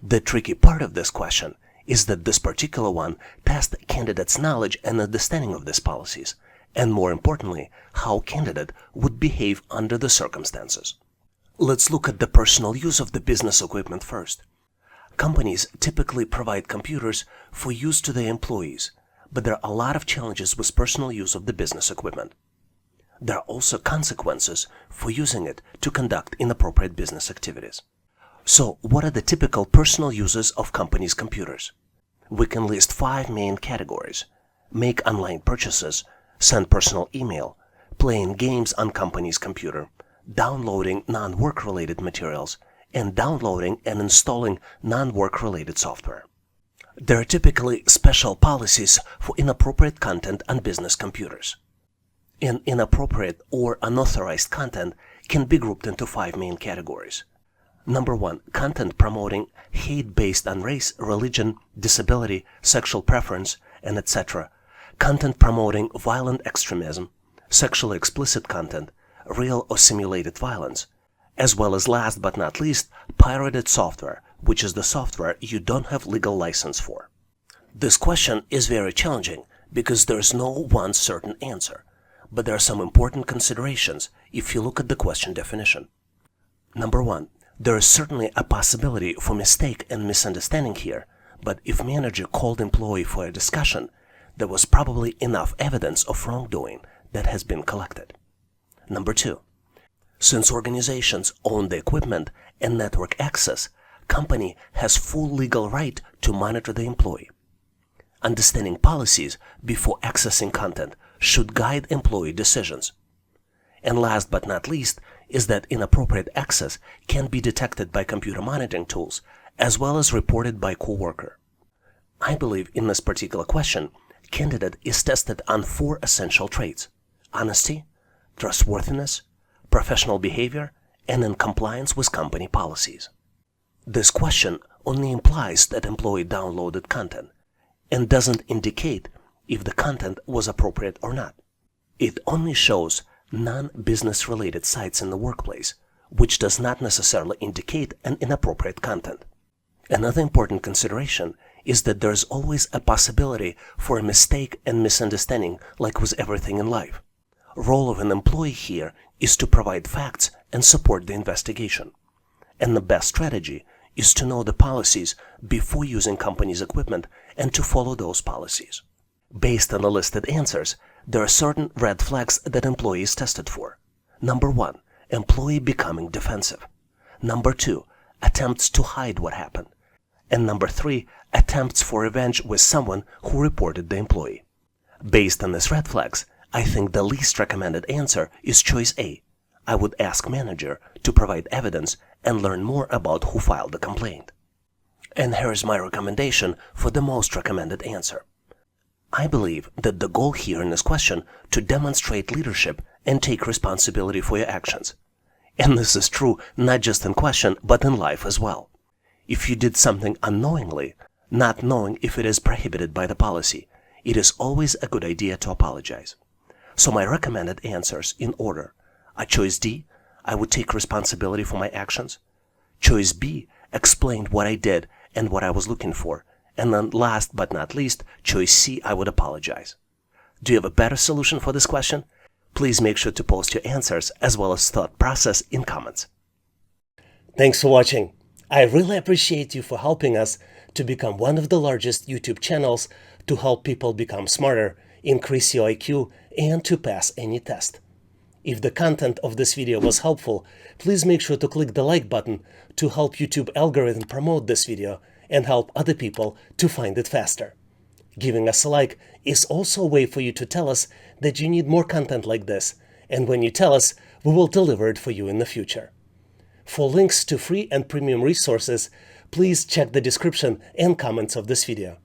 The tricky part of this question is that this particular one tests candidates' knowledge and understanding of these policies, and more importantly, how candidate would behave under the circumstances. Let's look at the personal use of the business equipment first. Companies typically provide computers for use to their employees, but there are a lot of challenges with personal use of the business equipment. There are also consequences for using it to conduct inappropriate business activities. So, what are the typical personal uses of companies' computers? we can list 5 main categories: make online purchases, send personal email, playing games on company's computer, downloading non-work related materials, and downloading and installing non-work related software. There are typically special policies for inappropriate content on business computers. Inappropriate or unauthorized content can be grouped into 5 main categories. Number 1, content promoting hate based on race, religion, disability, sexual preference, and etc. Content promoting violent extremism, sexually explicit content, real or simulated violence, as well as, last but not least, pirated software, which is the software you don't have legal license for. This question is very challenging because there's no one certain answer, but there are some important considerations if you look at the question definition. Number 1, there is certainly a possibility for mistake and misunderstanding here, but if manager called employee for a discussion, there was probably enough evidence of wrongdoing that has been collected. Number 2, since organizations own the equipment and network access, company has full legal right to monitor the employee. Understanding policies before accessing content should guide employee decisions. And last but not least is that inappropriate access can be detected by computer monitoring tools as well as reported by coworker. I believe in this particular question, candidate is tested on 4 essential traits: honesty, trustworthiness, professional behavior, and in compliance with company policies. This question only implies that employee downloaded content and doesn't indicate if the content was appropriate or not. It only shows non-business related sites in the workplace, which does not necessarily indicate an inappropriate content. Another important consideration is that there is always a possibility for a mistake and misunderstanding, like with everything in life. Role of an employee here is to provide facts and support the investigation. And the best strategy is to know the policies before using company's equipment and to follow those policies. Based on the listed answers, there are certain red flags that employee is tested for. Number 1, employee becoming defensive. Number 2, attempts to hide what happened. And number 3, attempts for revenge with someone who reported the employee. Based on these red flags, I think the least recommended answer is choice A. I would ask manager to provide evidence and learn more about who filed the complaint. And here is my recommendation for the most recommended answer. I believe that the goal here in this question to demonstrate leadership and take responsibility for your actions. And this is true not just in question, but in life as well. If you did something unknowingly, not knowing if it is prohibited by the policy, it is always a good idea to apologize. So my recommended answers in order are: choice D, I would take responsibility for my actions. Choice B, explained what I did and what I was looking for. And then last but not least, choice C, I would apologize. Do you have a better solution for this question? Please make sure to post your answers as well as thought process in comments. Thanks for watching. I really appreciate you for helping us to become one of the largest YouTube channels to help people become smarter, increase your IQ, and to pass any test. If the content of this video was helpful, please make sure to click the like button to help YouTube algorithm promote this video and help other people to find it faster. Giving us a like is also a way for you to tell us that you need more content like this, and when you tell us, we will deliver it for you in the future. For links to free and premium resources, please check the description and comments of this video.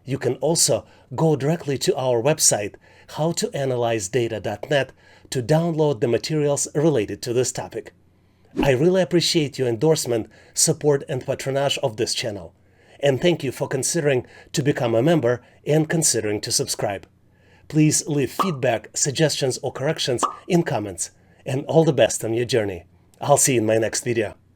You can also go directly to our website, howtoanalyzedata.net, to download the materials related to this topic. I really appreciate your endorsement, support, and patronage of this channel. And thank you for considering to become a member and considering to subscribe. Please leave feedback, suggestions, or corrections in comments. And all the best on your journey. I'll see you in my next video.